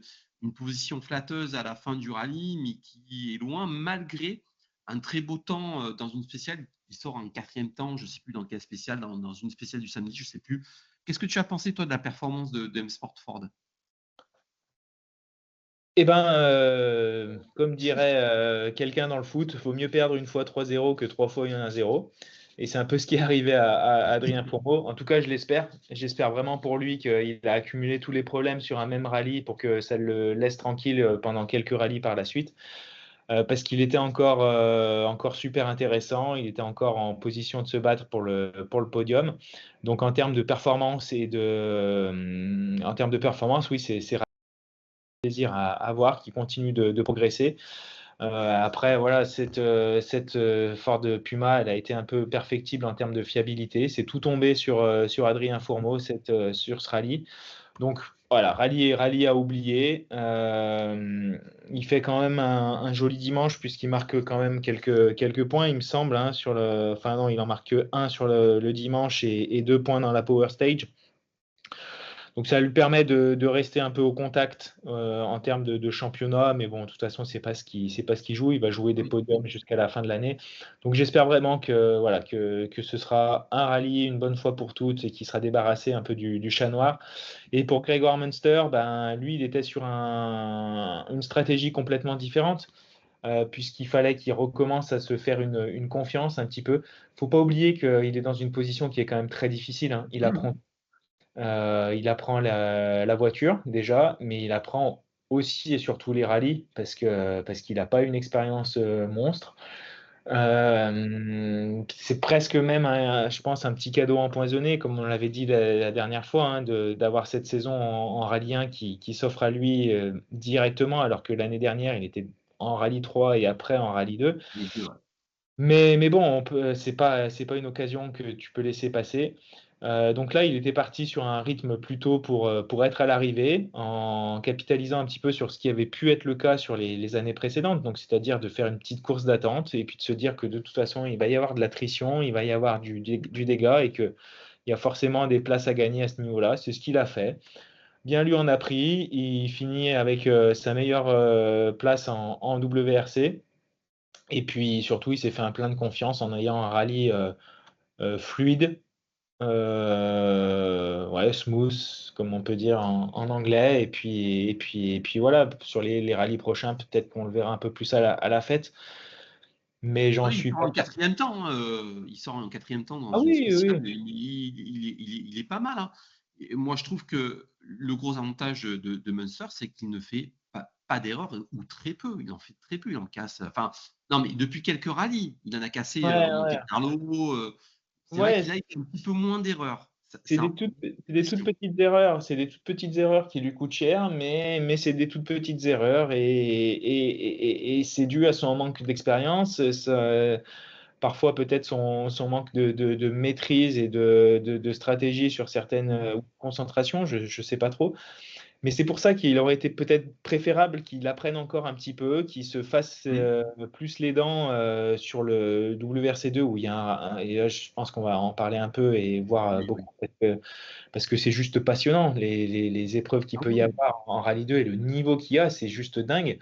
position flatteuse à la fin du rallye, mais qui est loin, malgré un très beau temps dans une spéciale. Il sort un 4e temps, je ne sais plus dans quelle spéciale, dans une spéciale du samedi, je ne sais plus. Qu'est-ce que tu as pensé, toi, de la performance de M-Sport Ford? Eh ben, comme dirait quelqu'un dans le foot, il vaut mieux perdre une fois 3-0 que 3 fois 1-0. Et c'est un peu ce qui est arrivé à Adrien Fourmeau. En tout cas, je l'espère. J'espère vraiment pour lui qu'il a accumulé tous les problèmes sur un même rallye pour que ça le laisse tranquille pendant quelques rallyes par la suite. Parce qu'il était encore super intéressant. Il était encore en position de se battre pour le podium. Donc, en termes de performance oui, c'est plaisir à voir, qui continue de progresser. Après, voilà, cette Ford Puma, elle a été un peu perfectible en termes de fiabilité. C'est tout tombé sur Adrien Fourmeau sur ce rallye. Donc voilà, rallye à oublier. Il fait quand même un joli dimanche puisqu'il marque quand même quelques points, il me semble. Hein, enfin non, il en marque un sur le dimanche et 2 points dans la Power Stage. Donc ça lui permet de rester un peu au contact en termes de championnat, mais bon, de toute façon, c'est pas ce qu'il joue. Il va jouer des podiums jusqu'à la fin de l'année. Donc j'espère vraiment que voilà que ce sera un rallye une bonne fois pour toutes et qu'il sera débarrassé un peu du chat noir. Et pour Grégoire Munster, ben lui, il était sur une stratégie complètement différente. Puisqu'il fallait qu'il recommence à se faire une confiance un petit peu. Faut pas oublier qu'il est dans une position qui est quand même très difficile. Hein. Il apprend la voiture déjà, mais il apprend aussi et surtout les rallyes parce qu'il n'a pas une expérience monstre. C'est presque même, je pense, un petit cadeau empoisonné, comme on l'avait dit la dernière fois, hein, d'avoir cette saison en rallye 1 qui s'offre à lui directement, alors que l'année dernière, il était en rallye 3 et après en rallye 2. Les deux, ouais. Mais bon, c'est pas une occasion que tu peux laisser passer. Donc là, il était parti sur un rythme plutôt pour être à l'arrivée, en capitalisant un petit peu sur ce qui avait pu être le cas sur les années précédentes. Donc, c'est-à-dire de faire une petite course d'attente et puis de se dire que de toute façon, il va y avoir de l'attrition, il va y avoir du dégât et qu'il y a forcément des places à gagner à ce niveau-là. C'est ce qu'il a fait. Bien lui en a pris. Il finit avec sa meilleure place en WRC. Et puis surtout, il s'est fait un plein de confiance en ayant un rallye fluide, ouais, smooth, comme on peut dire en anglais. Et puis voilà, sur les rallyes prochains, peut-être qu'on le verra un peu plus à la fête. Mais j'en Ouais, il suis sort pas. en 4e temps, hein, il sort en 4e temps dans Ah une oui, spéciale. oui. Il est pas mal. Hein. Et moi, je trouve que le gros avantage de Munster, c'est qu'il ne fait pas d'erreur ou très peu. Il en fait très peu. Il en casse. Enfin, non, mais depuis quelques rallyes, il en a cassé Ouais, en ouais. Monte-Carlo. C'est vrai Ouais, qu'il a un petit peu moins d'erreurs. c'est des toutes petites erreurs. C'est des toutes petites erreurs qui lui coûtent cher, mais c'est des toutes petites erreurs et c'est dû à son manque d'expérience. Parfois peut-être son manque de maîtrise et de stratégie sur certaines concentrations, je ne sais pas trop. Mais c'est pour ça qu'il aurait été peut-être préférable qu'il apprenne encore un petit peu, qu'il se fasse Mmh. plus les dents sur le WRC2 où il y a et là, je pense qu'on va en parler un peu et voir Oui, oui. beaucoup parce que c'est juste passionnant les épreuves qu'il Ah peut y oui. avoir en Rallye 2 et le niveau qu'il y a, c'est juste dingue.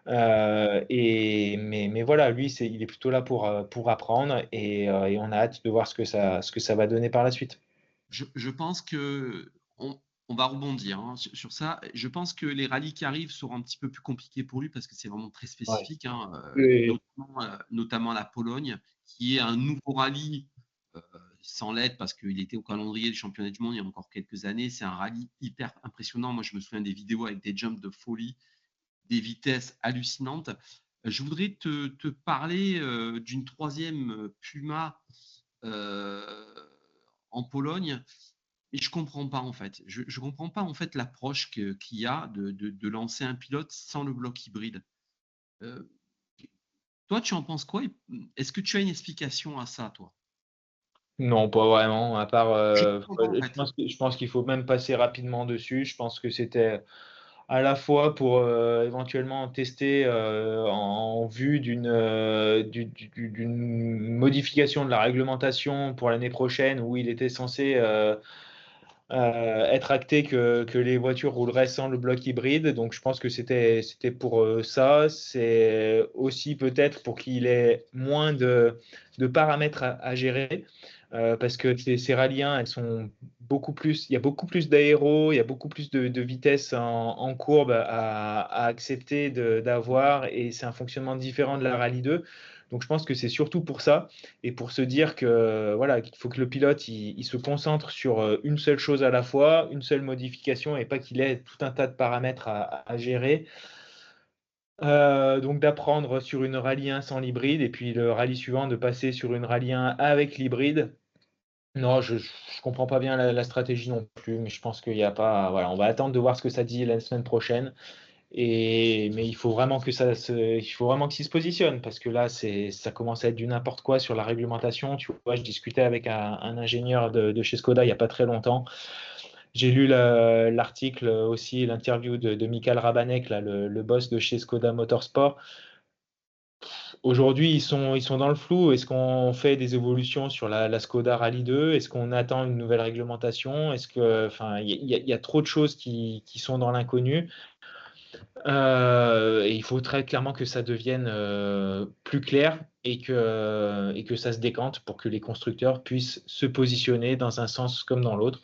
Mais voilà, lui, il est plutôt là pour apprendre et on a hâte de voir ce que ça va donner par la suite. Je pense que on va rebondir, hein, sur ça. Je pense que les rallyes qui arrivent seront un petit peu plus compliqués pour lui parce que c'est vraiment très Ouais. spécifique, hein, Et- notamment la Pologne, qui est un nouveau rallye, heu, sans l'être parce qu'il était au calendrier du championnat du monde il y a encore quelques années. C'est un rallye hyper impressionnant. Moi, je me souviens des vidéos avec des jumps de folie, des vitesses hallucinantes. Je voudrais te parler, d'une 3e Puma, heu, en Pologne. Et je comprends pas en fait. Je comprends pas en fait l'approche qu'il y a de lancer un pilote sans le bloc hybride. Euh, Toi, tu en penses quoi? Est-ce que tu as une explication à ça, toi? Non, pas vraiment, à part, Je comprends pas en fait. je pense qu'il faut même passer rapidement dessus. Je pense que c'était à la fois pour éventuellement tester en vue d'une modification de la réglementation pour l'année prochaine où il était censé être acté que les voitures rouleraient sans le bloc hybride. Donc je pense que c'était pour ça. C'est aussi peut-être pour qu'il ait moins de paramètres à gérer. Parce que ces rallyes 1, elles sont beaucoup plus, il y a beaucoup plus d'aéro, il y a beaucoup plus de vitesse en courbe à accepter d'avoir, et c'est un fonctionnement différent de la rallye 2. Donc je pense que c'est surtout pour ça, et pour se dire que voilà, qu'il faut que le pilote il se concentre sur une seule chose à la fois, une seule modification, et pas qu'il ait tout un tas de paramètres à gérer. Donc d'apprendre sur une rallye 1 sans l'hybride, et puis le rallye suivant de passer sur une rallye 1 avec l'hybride. Non, je comprends pas bien la stratégie non plus, mais je pense qu'il y a pas. Voilà, on va attendre de voir ce que ça dit la semaine prochaine. Mais il faut vraiment il faut vraiment qu'il se positionne, parce que là, ça commence à être du n'importe quoi sur la réglementation. Tu vois, je discutais avec un ingénieur de chez Skoda il y a pas très longtemps. J'ai lu l'article aussi, l'interview de Michael Rabanek, là, le boss de chez Skoda Motorsport. Aujourd'hui, ils sont dans le flou. Est-ce qu'on fait des évolutions sur la Skoda Rally 2? Est-ce qu'on attend une nouvelle réglementation? Enfin, il y a trop de choses qui sont dans l'inconnu. Et il faut très clairement que ça devienne plus clair, et que ça se décante pour que les constructeurs puissent se positionner dans un sens comme dans l'autre.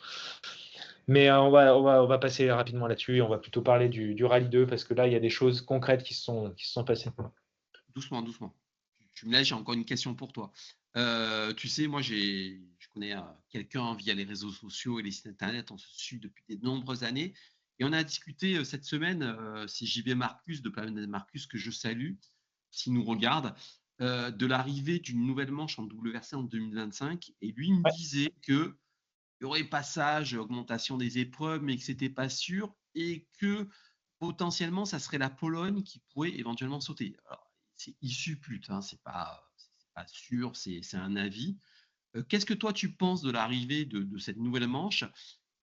Mais on va passer rapidement là-dessus, et on va plutôt parler du Rally 2, parce que là, il y a des choses concrètes qui se sont passées. Doucement, doucement. Tu me laisses, j'ai encore une question pour toi. Tu sais, moi, je connais quelqu'un via les réseaux sociaux et les sites internet, on se suit depuis de nombreuses années. Et on a discuté cette semaine, c'est JB Marcus de Planète Marcus, que je salue, s'il nous regarde, de l'arrivée d'une nouvelle manche en WRC en 2025. Et lui, il me Ouais. disait qu'il y aurait passage, augmentation des épreuves, mais que ce n'était pas sûr, et que potentiellement, ça serait la Pologne qui pourrait éventuellement sauter. Alors, c'est issu pute, hein, c'est pas sûr, c'est un avis. Qu'est-ce que toi tu penses de l'arrivée de cette nouvelle manche,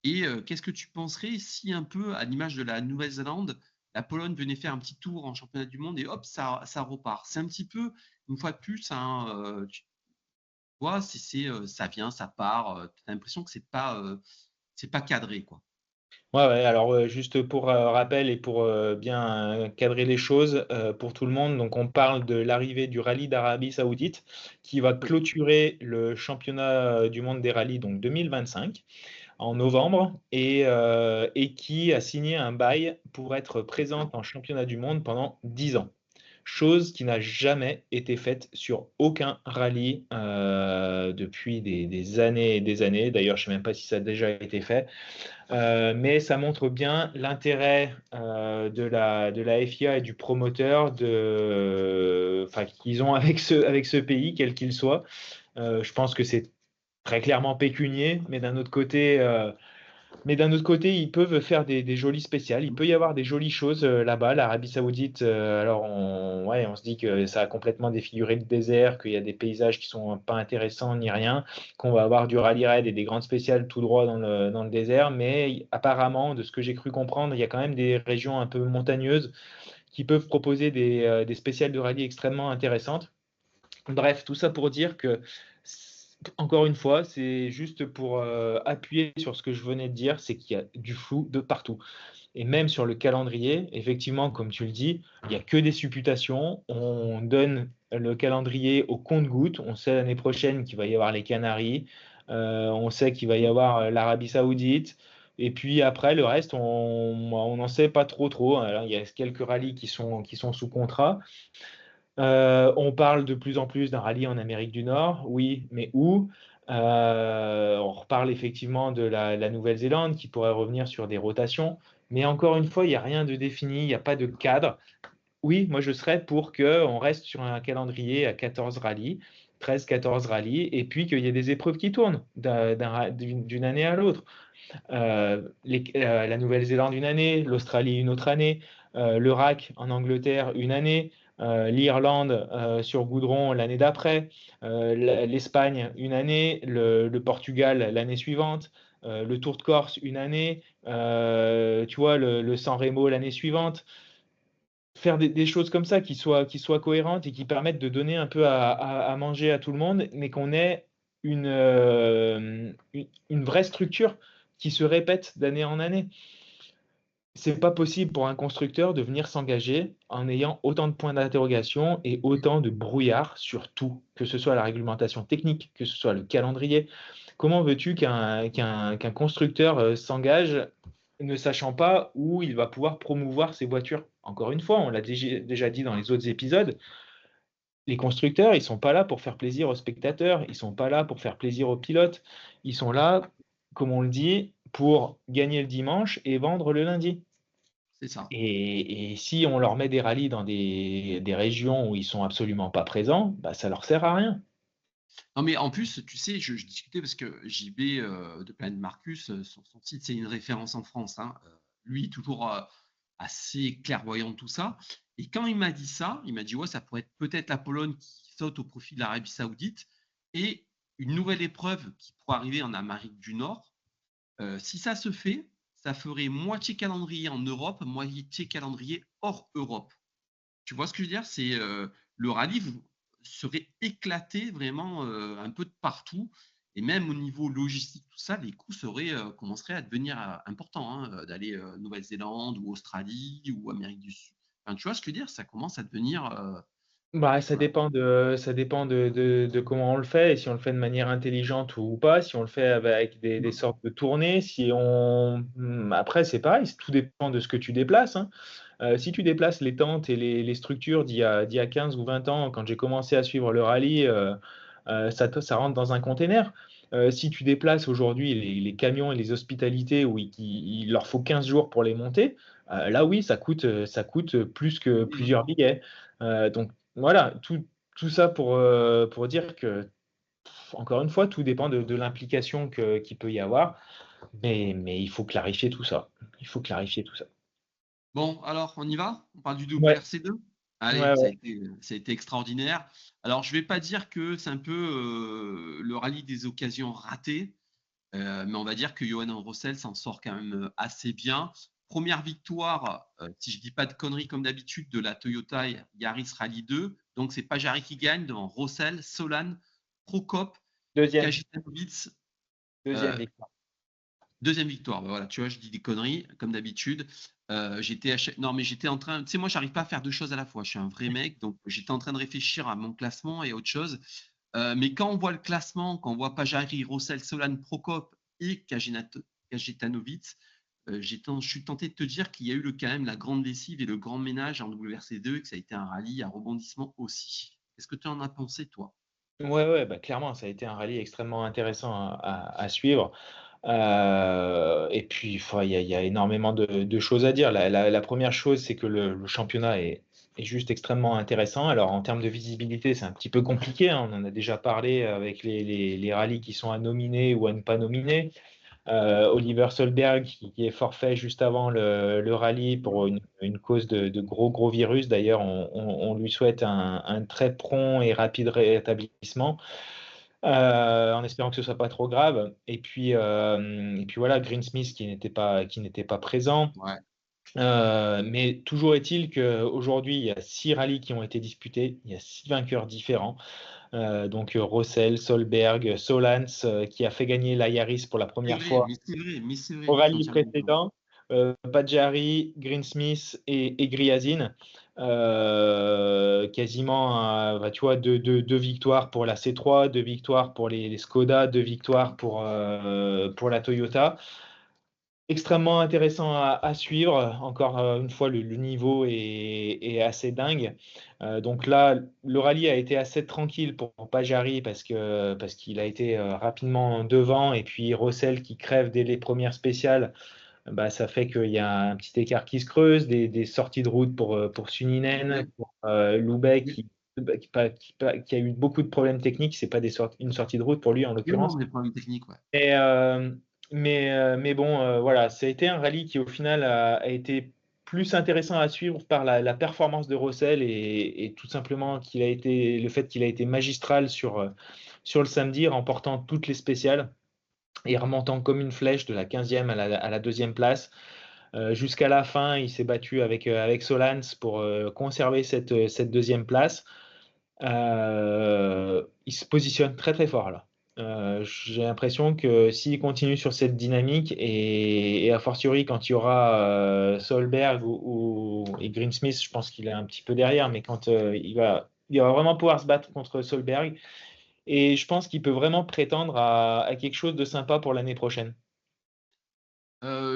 et qu'est-ce que tu penserais si un peu à l'image de la Nouvelle-Zélande, la Pologne venait faire un petit tour en championnat du monde et hop, ça repart. C'est un petit peu, une fois de plus, hein, tu vois, ça vient, ça part. Tu as l'impression que c'est pas cadré, quoi. Ouais, ouais, alors juste pour rappel, et pour bien cadrer les choses pour tout le monde, donc on parle de l'arrivée du rallye d'Arabie Saoudite qui va Oui. clôturer le championnat du monde des rallyes, donc 2025, en novembre, et qui a signé un bail pour être présente en championnat du monde pendant 10 ans. Chose qui n'a jamais été faite sur aucun rallye depuis des années et des années. D'ailleurs, je ne sais même pas si ça a déjà été fait. Mais ça montre bien l'intérêt de la FIA et du promoteur qu'ils ont avec ce pays, quel qu'il soit. Je pense que c'est très clairement pécunier, mais d'un autre côté, ils peuvent faire des jolies spéciales. Il peut y avoir des jolies choses là-bas. L'Arabie Saoudite, alors on se dit que ça a complètement défiguré le désert, qu'il y a des paysages qui sont pas intéressants ni rien, qu'on va avoir du rallye raid et des grandes spéciales tout droit dans le désert. Mais apparemment, de ce que j'ai cru comprendre, il y a quand même des régions un peu montagneuses qui peuvent proposer des spéciales de rallye extrêmement intéressantes. Bref, tout ça pour dire que, encore une fois, c'est juste pour appuyer sur ce que je venais de dire, c'est qu'il y a du flou de partout. Et même sur le calendrier, effectivement, comme tu le dis, il n'y a que des supputations. On donne le calendrier au compte-gouttes. On sait l'année prochaine qu'il va y avoir les Canaries. On sait qu'il va y avoir l'Arabie Saoudite. Et puis après, le reste, on n'en sait pas trop. Alors, il y a quelques rallyes qui sont sous contrat. On parle de plus en plus d'un rallye en Amérique du Nord, oui, mais où? On reparle effectivement de la Nouvelle-Zélande qui pourrait revenir sur des rotations, mais encore une fois, il n'y a rien de défini, il n'y a pas de cadre. Oui, moi je serais pour qu'on reste sur un calendrier à 14 rallyes, 13-14 rallyes, et puis qu'il y ait des épreuves qui tournent d'une année à l'autre. La Nouvelle-Zélande une année, l'Australie une autre année, le RAC en Angleterre une année, l'Irlande sur goudron l'année d'après, l'Espagne une année, le Portugal l'année suivante, le Tour de Corse une année, tu vois, le San Remo l'année suivante. Faire des choses comme ça qui soient cohérentes et qui permettent de donner un peu à manger à tout le monde, mais qu'on ait une vraie structure qui se répète d'année en année. C'est pas possible pour un constructeur de venir s'engager en ayant autant de points d'interrogation et autant de brouillard sur tout, que ce soit la réglementation technique, que ce soit le calendrier. Comment veux-tu qu'un constructeur s'engage ne sachant pas où il va pouvoir promouvoir ses voitures? Encore une fois, on l'a déjà dit dans les autres épisodes, les constructeurs, ils sont pas là pour faire plaisir aux spectateurs, ils sont pas là pour faire plaisir aux pilotes, ils sont là, comme on le dit, pour gagner le dimanche et vendre le lundi. C'est ça. Et si on leur met des rallyes dans des régions où ils sont absolument pas présents, bah, ça leur sert à rien. Non, mais en plus, tu sais, je discutais parce que JB de Planet Marcus, son site, c'est une référence en France, hein. Lui, toujours assez clairvoyant de tout ça. Et quand il m'a dit ça, il m'a dit, ouais, ça pourrait être peut-être la Pologne qui saute au profit de l'Arabie Saoudite et une nouvelle épreuve qui pourrait arriver en Amérique du Nord. Si ça se fait, ça ferait moitié calendrier en Europe, moitié calendrier hors Europe. Tu vois ce que je veux dire? C'est le rallye serait éclaté vraiment un peu de partout et même au niveau logistique, tout ça, les coûts commenceraient à devenir importants, hein, d'aller Nouvelle-Zélande ou Australie ou Amérique du Sud. Enfin, tu vois ce que je veux dire? Ça commence à devenir Bah, ça voilà. dépend de comment on le fait, et si on le fait de manière intelligente ou pas, si on le fait avec des sortes de tournées, après, c'est pareil, tout dépend de ce que tu déplaces, hein. Si tu déplaces les tentes et les structures d'il y a 15 ou 20 ans, quand j'ai commencé à suivre le rallye, ça rentre dans un container. Si tu déplaces aujourd'hui les camions et les hospitalités où il leur faut 15 jours pour les monter, là oui, ça coûte plus que Oui, plusieurs billets. Donc voilà, tout ça pour dire que, encore une fois, tout dépend de l'implication qu'il peut y avoir, mais il faut clarifier tout ça. Il faut clarifier tout ça. bon, alors, on y va? On parle du Ouais, WRC2? Allez, ouais, ça a ouais. été, ça a été extraordinaire. Alors, je vais pas dire que c'est un peu le rallye des occasions ratées, mais on va dire que Johan Rossel s'en sort quand même assez bien. Première victoire, si je dis pas de conneries comme d'habitude, de la Toyota Yaris Rally 2. Donc, c'est Pajaré qui gagne devant Rossel, Solan, Prokop, Deuxième, Kajetanowicz. deuxième euh, victoire. Deuxième victoire, bah voilà, tu vois, je dis des conneries, comme d'habitude. Non, mais j'étais en train, tu sais, moi, j'arrive pas à faire deux choses à la fois. Je suis un vrai mec, donc j'étais en train de réfléchir à mon classement et autre chose. Mais quand on voit le classement, quand on voit Pajari, Rossel, Solan, Prokop et Kajetanovic, je suis tenté de te dire qu'il y a eu quand même la grande lessive et le grand ménage en WRC2 et que ça a été un rallye à rebondissement aussi. Qu'est-ce que tu en as pensé, toi? Ouais, ouais, bah, clairement, ça a été un rallye extrêmement intéressant à suivre. Et puis, il y a énormément de choses à dire. La première chose, c'est que le championnat est juste extrêmement intéressant. Alors, en termes de visibilité, c'est un petit peu compliqué, hein. On en a déjà parlé avec les rallyes qui sont à nominer ou à ne pas nominer. Oliver Solberg qui est forfait juste avant le rallye pour une cause de gros virus. D'ailleurs, on lui souhaite un très prompt et rapide rétablissement, en espérant que ce soit pas trop grave. Et puis voilà, Greensmith qui n'était pas présent. Ouais. Mais toujours est-il qu'aujourd'hui, il y a 6 rallyes qui ont été disputés, il y a 6 vainqueurs différents. Donc Rossel, Solberg, Solans, qui a fait gagner la Yaris pour la C'est première vrai, fois mais c'est vrai, mais c'est au vrai, je suis rallye entièrement d'accord. précédent, Paджari, Greensmith et Griazin. Quasiment, bah, tu vois, deux victoires pour la C3, 2 victoires pour les Skoda, 2 victoires pour la Toyota. Extrêmement intéressant à suivre. Encore une fois, le niveau est assez dingue. Donc là, le rallye a été assez tranquille pour Pajarri parce qu'il a été rapidement devant. Et puis Rossel qui crève dès les premières spéciales, bah, ça fait qu'il y a un petit écart qui se creuse, des sorties de route pour Suninen, Ouais. pour Loubet qui a eu beaucoup de problèmes techniques. C'est pas une sortie de route pour lui en Non, non, l'occurrence. des problèmes techniques, ouais. Et, mais bon, voilà, ça a été un rallye qui au final a été plus intéressant à suivre par la performance de Russell et tout simplement le fait qu'il a été magistral sur le samedi, remportant toutes les spéciales et remontant comme une flèche de la 15e à la deuxième place. Jusqu'à la fin, il s'est battu avec Solans pour conserver cette deuxième place. Il se positionne très très fort là. J'ai l'impression que s'il continue sur cette dynamique et a fortiori quand il y aura Solberg et Greensmith, je pense qu'il est un petit peu derrière, mais quand il va vraiment pouvoir se battre contre Solberg et je pense qu'il peut vraiment prétendre à quelque chose de sympa pour l'année prochaine.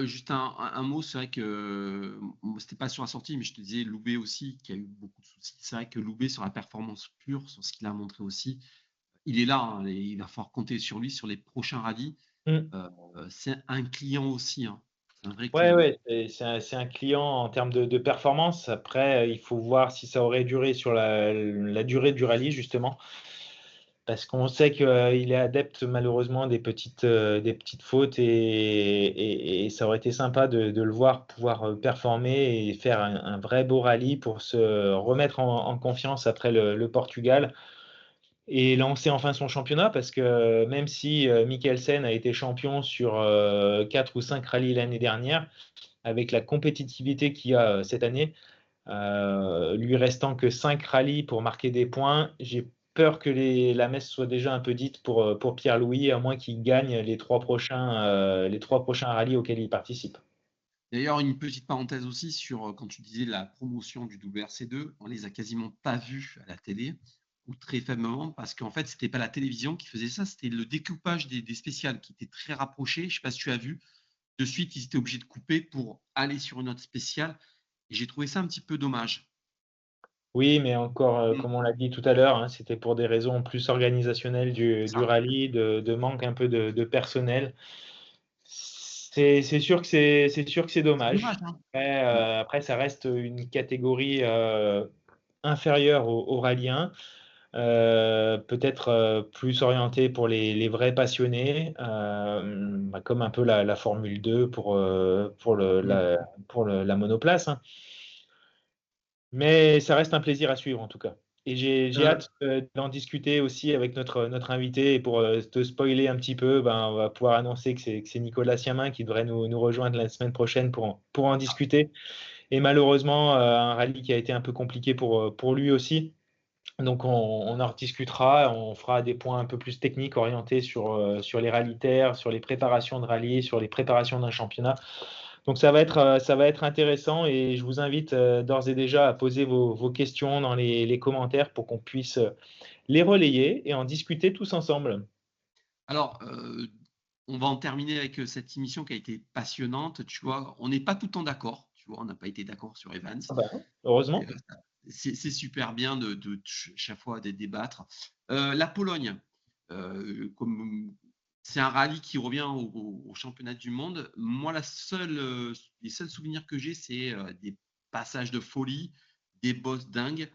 Juste un mot, c'est vrai que c'était pas sur la sortie, mais je te disais Loubet aussi, qui a eu beaucoup de soucis. C'est vrai que Loubet, sur la performance pure, sur ce qu'il a montré aussi, il est là, hein, et il va falloir compter sur lui sur les prochains rallyes. Mm. C'est un client aussi, hein. C'est un vrai Ouais, client. ouais, c'est un client en termes de performance. Après, il faut voir si ça aurait duré sur la durée du rallye, justement. Parce qu'on sait qu'il est adepte malheureusement des petites fautes et ça aurait été sympa de le voir pouvoir performer et faire un vrai beau rallye pour se remettre en confiance après le Portugal et lancer enfin son championnat parce que même si Mikkelsen a été champion sur 4 ou 5 rallyes l'année dernière, avec la compétitivité qu'il y a cette année, lui restant que 5 rallyes pour marquer des points, j'ai peur que la messe soit déjà un peu dite pour Pierre-Louis, à moins qu'il gagne les trois prochains rallyes auxquels il participe. D'ailleurs, une petite parenthèse aussi sur quand tu disais la promotion du WRC2, on les a quasiment pas vus à la télé, ou très faiblement, parce qu'en fait, c'était pas la télévision qui faisait ça, c'était le découpage des spéciales qui était très rapproché. Je ne sais pas si tu as vu. De suite, ils étaient obligés de couper pour aller sur une autre spéciale. Et j'ai trouvé ça un petit peu dommage. Oui, mais encore, Mm. comme on l'a dit tout à l'heure, hein, c'était pour des raisons plus organisationnelles du Ça, rallye, de manque un peu de personnel. C'est sûr que c'est sûr que c'est c'est dommage, dommage. hein. Après, Mm. après, ça reste une catégorie inférieure au rallye 1. Peut-être plus orienté pour les vrais passionnés, comme un peu la Formule 2 Mm. pour la monoplace, hein. Mais ça reste un plaisir à suivre en tout cas. Et j'ai Euh, hâte d'en discuter aussi avec notre invité. Et pour te spoiler un petit peu, ben, on va pouvoir annoncer que c'est Nicolas Siamin qui devrait nous rejoindre la semaine prochaine pour en discuter. Et malheureusement, un rallye qui a été un peu compliqué pour lui aussi. Donc on en rediscutera, on fera des points un peu plus techniques orientés sur les rallyes terre, sur les préparations de rallye, sur les préparations d'un championnat. Donc ça va être intéressant et je vous invite d'ores et déjà à poser vos questions dans les commentaires pour qu'on puisse les relayer et en discuter tous ensemble. alors, on va en terminer avec cette émission qui a été passionnante. Tu vois, on n'est pas tout le temps d'accord. Tu vois, on n'a pas été d'accord sur Evans. Ah bah, Et, heureusement. c'est super bien de chaque fois de débattre. La Pologne, comme c'est un rallye qui revient au championnat du monde. Moi, les seuls souvenirs que j'ai, c'est des passages de folie, des boss dingues.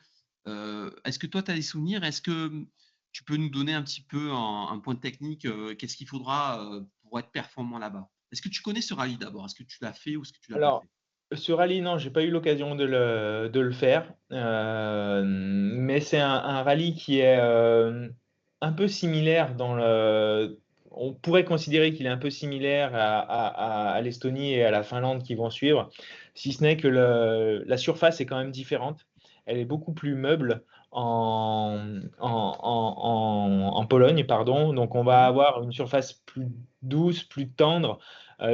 Est-ce que toi, tu as des souvenirs? Est-ce que tu peux nous donner un petit peu un point de technique? Qu'est-ce qu'il faudra pour être performant là-bas? Est-ce que tu connais ce rallye d'abord? Est-ce que tu l'as fait ou est-ce que tu l'as pas Alors, fait? ce rallye, non, j'ai pas eu l'occasion de le faire. Mais c'est un rallye qui est un peu similaire on pourrait considérer qu'il est un peu similaire à l'Estonie et à la Finlande qui vont suivre, si ce n'est que la surface est quand même différente. Elle est beaucoup plus meuble en Pologne, pardon. Donc on va Mhm. avoir une surface plus douce, plus tendre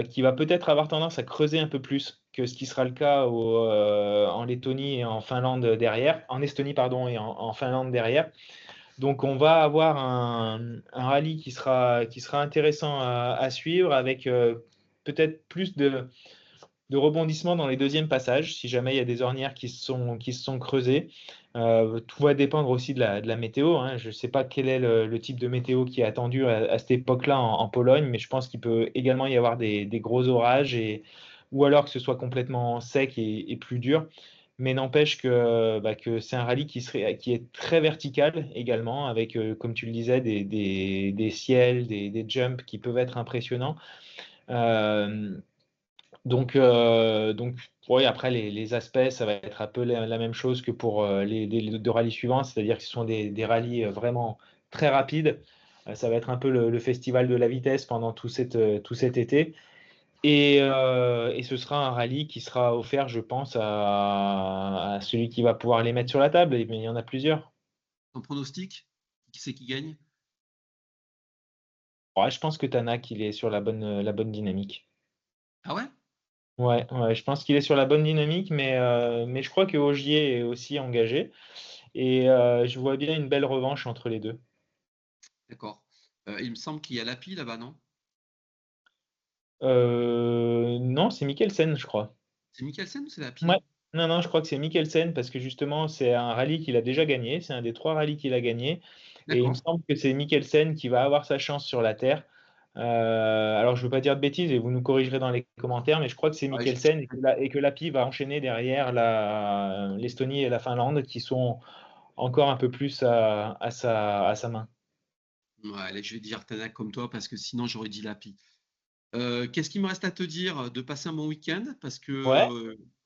qui va peut-être avoir tendance à creuser un peu plus que ce qui sera le cas en Lettonie et en Finlande derrière, en Estonie pardon et en Finlande derrière. Donc on va avoir un rallye qui sera intéressant à suivre avec peut-être plus de rebondissements dans les deuxièmes passages, si jamais il y a des ornières qui se sont creusées. Tout va dépendre aussi de la météo, hein. Je ne sais pas quel est le type de météo qui est attendu à cette époque-là en Pologne, mais je pense qu'il peut également y avoir des gros orages ou alors que ce soit complètement sec et plus dur. Mais n'empêche que c'est un rallye qui est très vertical également, avec, comme tu le disais, des ciels, des jumps qui peuvent être impressionnants. Euh, Donc ouais, après, les aspects, ça va être un peu la même chose que pour les deux rallyes suivants, c'est-à-dire que ce sont des rallyes vraiment très rapides. Ça va être un peu le festival de la vitesse pendant tout cet été. Et ce sera un rallye qui sera offert, je pense, à celui qui va pouvoir les mettre sur la table. Mais il y en a plusieurs. Ton pronostic? Qui c'est qui gagne? Ouais, je pense que Tanak, il est sur la bonne dynamique. Ah ouais? Ouais, ouais, je pense qu'il est sur la bonne dynamique, mais je crois que Ogier est aussi engagé. Et je vois bien une belle revanche entre les deux. D'accord. Il me semble qu'il y a Lapi là-bas, non? Non, c'est Mikkelsen, je crois. C'est Mikkelsen ou c'est Ouais. Lapi? Non, non, je crois que c'est Mikkelsen parce que justement, c'est un rallye qu'il a déjà gagné. C'est un des 3 rallyes qu'il a gagné. Et il me D'accord. semble que c'est Mikkelsen qui va avoir sa chance sur la Terre. Alors, je ne veux pas dire de bêtises et vous nous corrigerez dans les commentaires, mais je crois que c'est Ouais, Mikkelsen et que Lapi va enchaîner derrière l'Estonie et la Finlande qui sont encore un peu plus à sa main. ouais, là, je vais dire Tanak comme toi parce que sinon j'aurais dit Lapi. Qu'est-ce qu'il me reste à te dire? De passer un bon week-end parce que Ouais.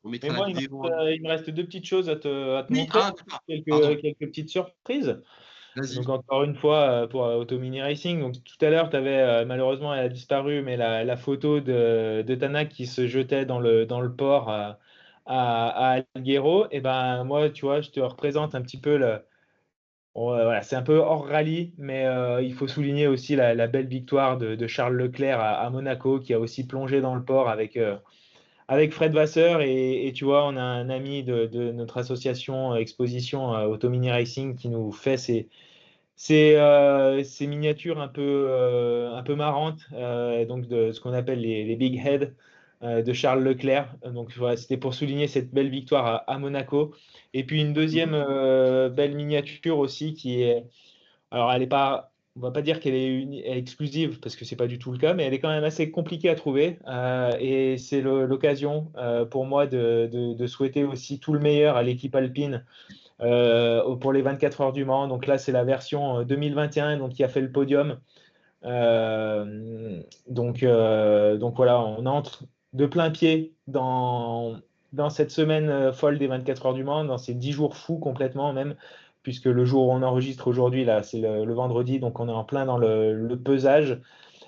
on Mais mettra la moi, vidéo en ligne. il me reste deux petites choses à te Oui, montrer, ah d'accord, pardon. quelques petites surprises. Donc Vas-y. encore une fois, pour Auto Mini Racing, donc tout à l'heure, tu avais malheureusement, elle a disparu, mais la photo de Tanak qui se jetait dans le port à Alguero, et ben moi, tu vois, je te représente un petit peu bon, voilà, c'est un peu hors rallye, mais il faut souligner aussi la belle victoire de Charles Leclerc à Monaco, qui a aussi plongé dans le port avec Fred Vasseur. Et tu vois, on a un ami de notre association Exposition Auto Mini Racing qui nous fait ces miniatures un peu marrantes, donc de ce qu'on appelle les Big Head de Charles Leclerc. Donc voilà, c'était pour souligner cette belle victoire à Monaco. Et puis une deuxième Mhm. belle miniature aussi qui est, alors elle est pas, on va pas dire qu'elle est, elle est exclusive parce que c'est pas du tout le cas, mais elle est quand même assez compliquée à trouver. Et c'est l'occasion pour moi de souhaiter aussi tout le meilleur à l'équipe alpine pour les 24 heures du Mans. Donc là, c'est la version 2021 donc, qui a fait le podium. Donc voilà, on entre de plein pied dans cette semaine folle des 24 heures du Mans, dans ces 10 jours fous complètement même, puisque le jour où on enregistre aujourd'hui, là, c'est le vendredi, donc on est en plein dans le pesage.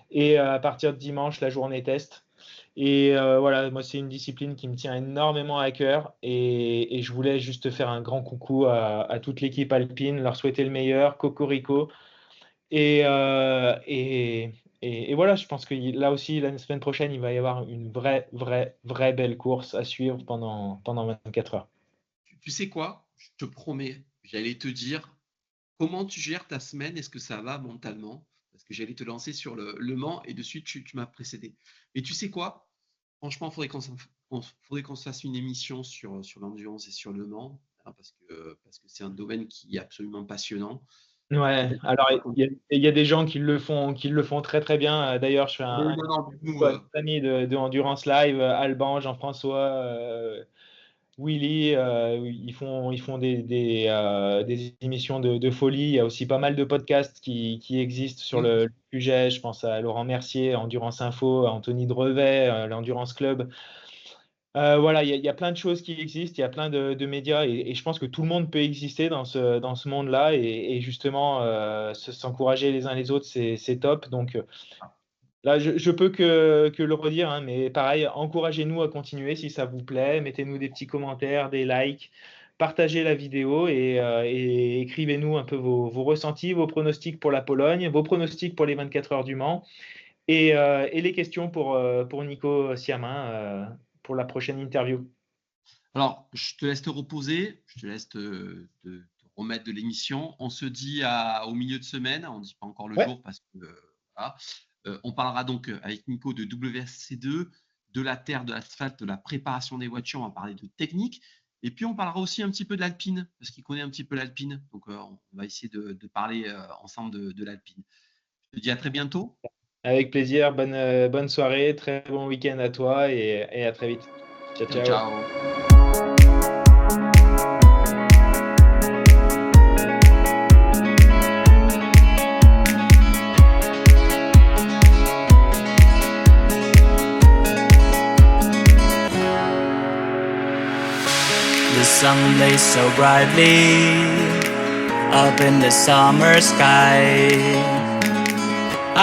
Et à partir de dimanche, la journée test. Et voilà, moi, c'est une discipline qui me tient énormément à cœur. Et je voulais juste faire un grand coucou à toute l'équipe alpine, leur souhaiter le meilleur, Cocorico. Et voilà, je pense que là aussi, la semaine prochaine, il va y avoir une vraie, vraie, vraie belle course à suivre pendant 24 heures. Tu sais quoi? Je te promets, j'allais te dire comment tu gères ta semaine, est-ce que ça va mentalement? Parce que j'allais te lancer sur le Mans et de suite tu m'as précédé. Mais tu sais quoi? Franchement, faudrait qu'on se fasse une émission sur l'endurance et sur le Mans, hein, parce que c'est un domaine qui est absolument passionnant. Ouais, Peut-être alors pas comme- il y a des gens qui le font très très bien. D'ailleurs, je fais Oui, un non, non, coucou à nos amis de Endurance Live, Alban, Jean-François, Willy. Ils font des émissions de folie. Il y a aussi pas mal de podcasts qui existent sur le sujet. Je pense à Laurent Mercier, Endurance Info, à Anthony Drevet, l'Endurance Club. Voilà, il y a plein de choses qui existent, il y a plein de médias et je pense que tout le monde peut exister dans ce monde-là et justement s'encourager les uns les autres, c'est top. Donc là, je peux que le redire, hein, mais pareil, encouragez-nous à continuer si ça vous plaît, mettez-nous des petits commentaires, des likes, partagez la vidéo et écrivez-nous un peu vos ressentis, vos pronostics pour la Pologne, vos pronostics pour les 24 heures du Mans et les questions pour Nico Siamin pour la prochaine interview. Alors, je te laisse te reposer, je te laisse te remettre de l'émission. On se dit au milieu de semaine, on ne dit pas encore le Ouais. jour parce que voilà. On parlera donc avec Nico de WRC2, de la terre, de l'asphalte, de la préparation des voitures, on va parler de technique. Et puis on parlera aussi un petit peu de l'Alpine, parce qu'il connaît un petit peu l'Alpine. Donc on va essayer de parler ensemble de l'Alpine. Je te dis à très bientôt. Avec plaisir, bonne soirée, très bon week-end à toi et à très vite. Ciao, Ciao, ciao. ciao. sun lays so brightly up in the summer sky.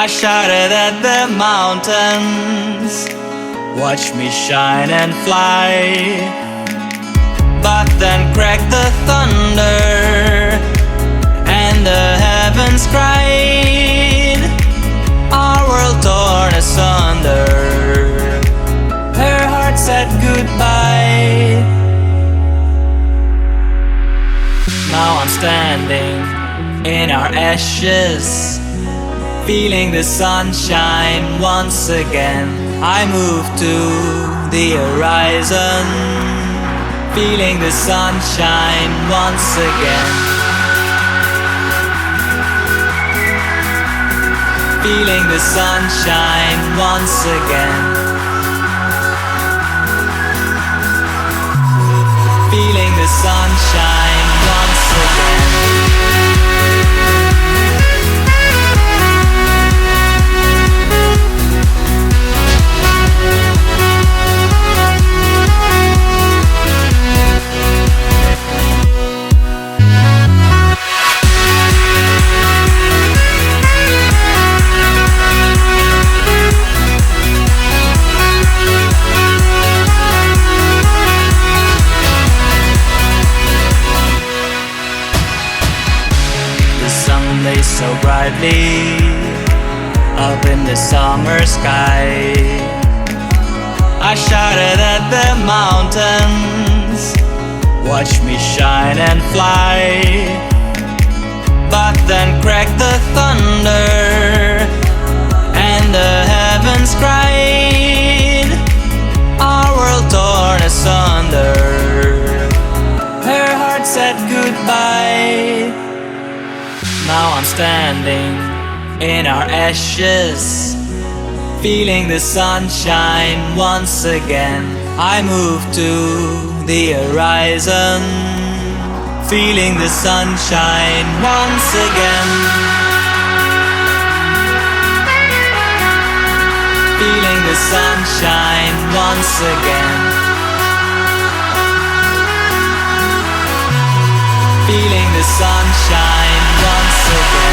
I shouted at the mountains, watch me shine and fly. But then cracked the thunder, and the heavens cried, our world torn asunder. Her heart said goodbye. Now I'm standing in our ashes, feeling the sunshine once again. I move to the horizon, feeling the sunshine once again. Feeling the sunshine once again. Feeling the sunshine once again. Lays so brightly up in the summer sky. I shouted at the mountains, watch me shine and fly. But then cracked the thunder, and the heavens cried, our world torn asunder. Her heart said goodbye. Now I'm standing in our ashes, feeling the sunshine once again. I move to the horizon, feeling the sunshine once again. Feeling the sunshine once again. Feeling the sunshine once again.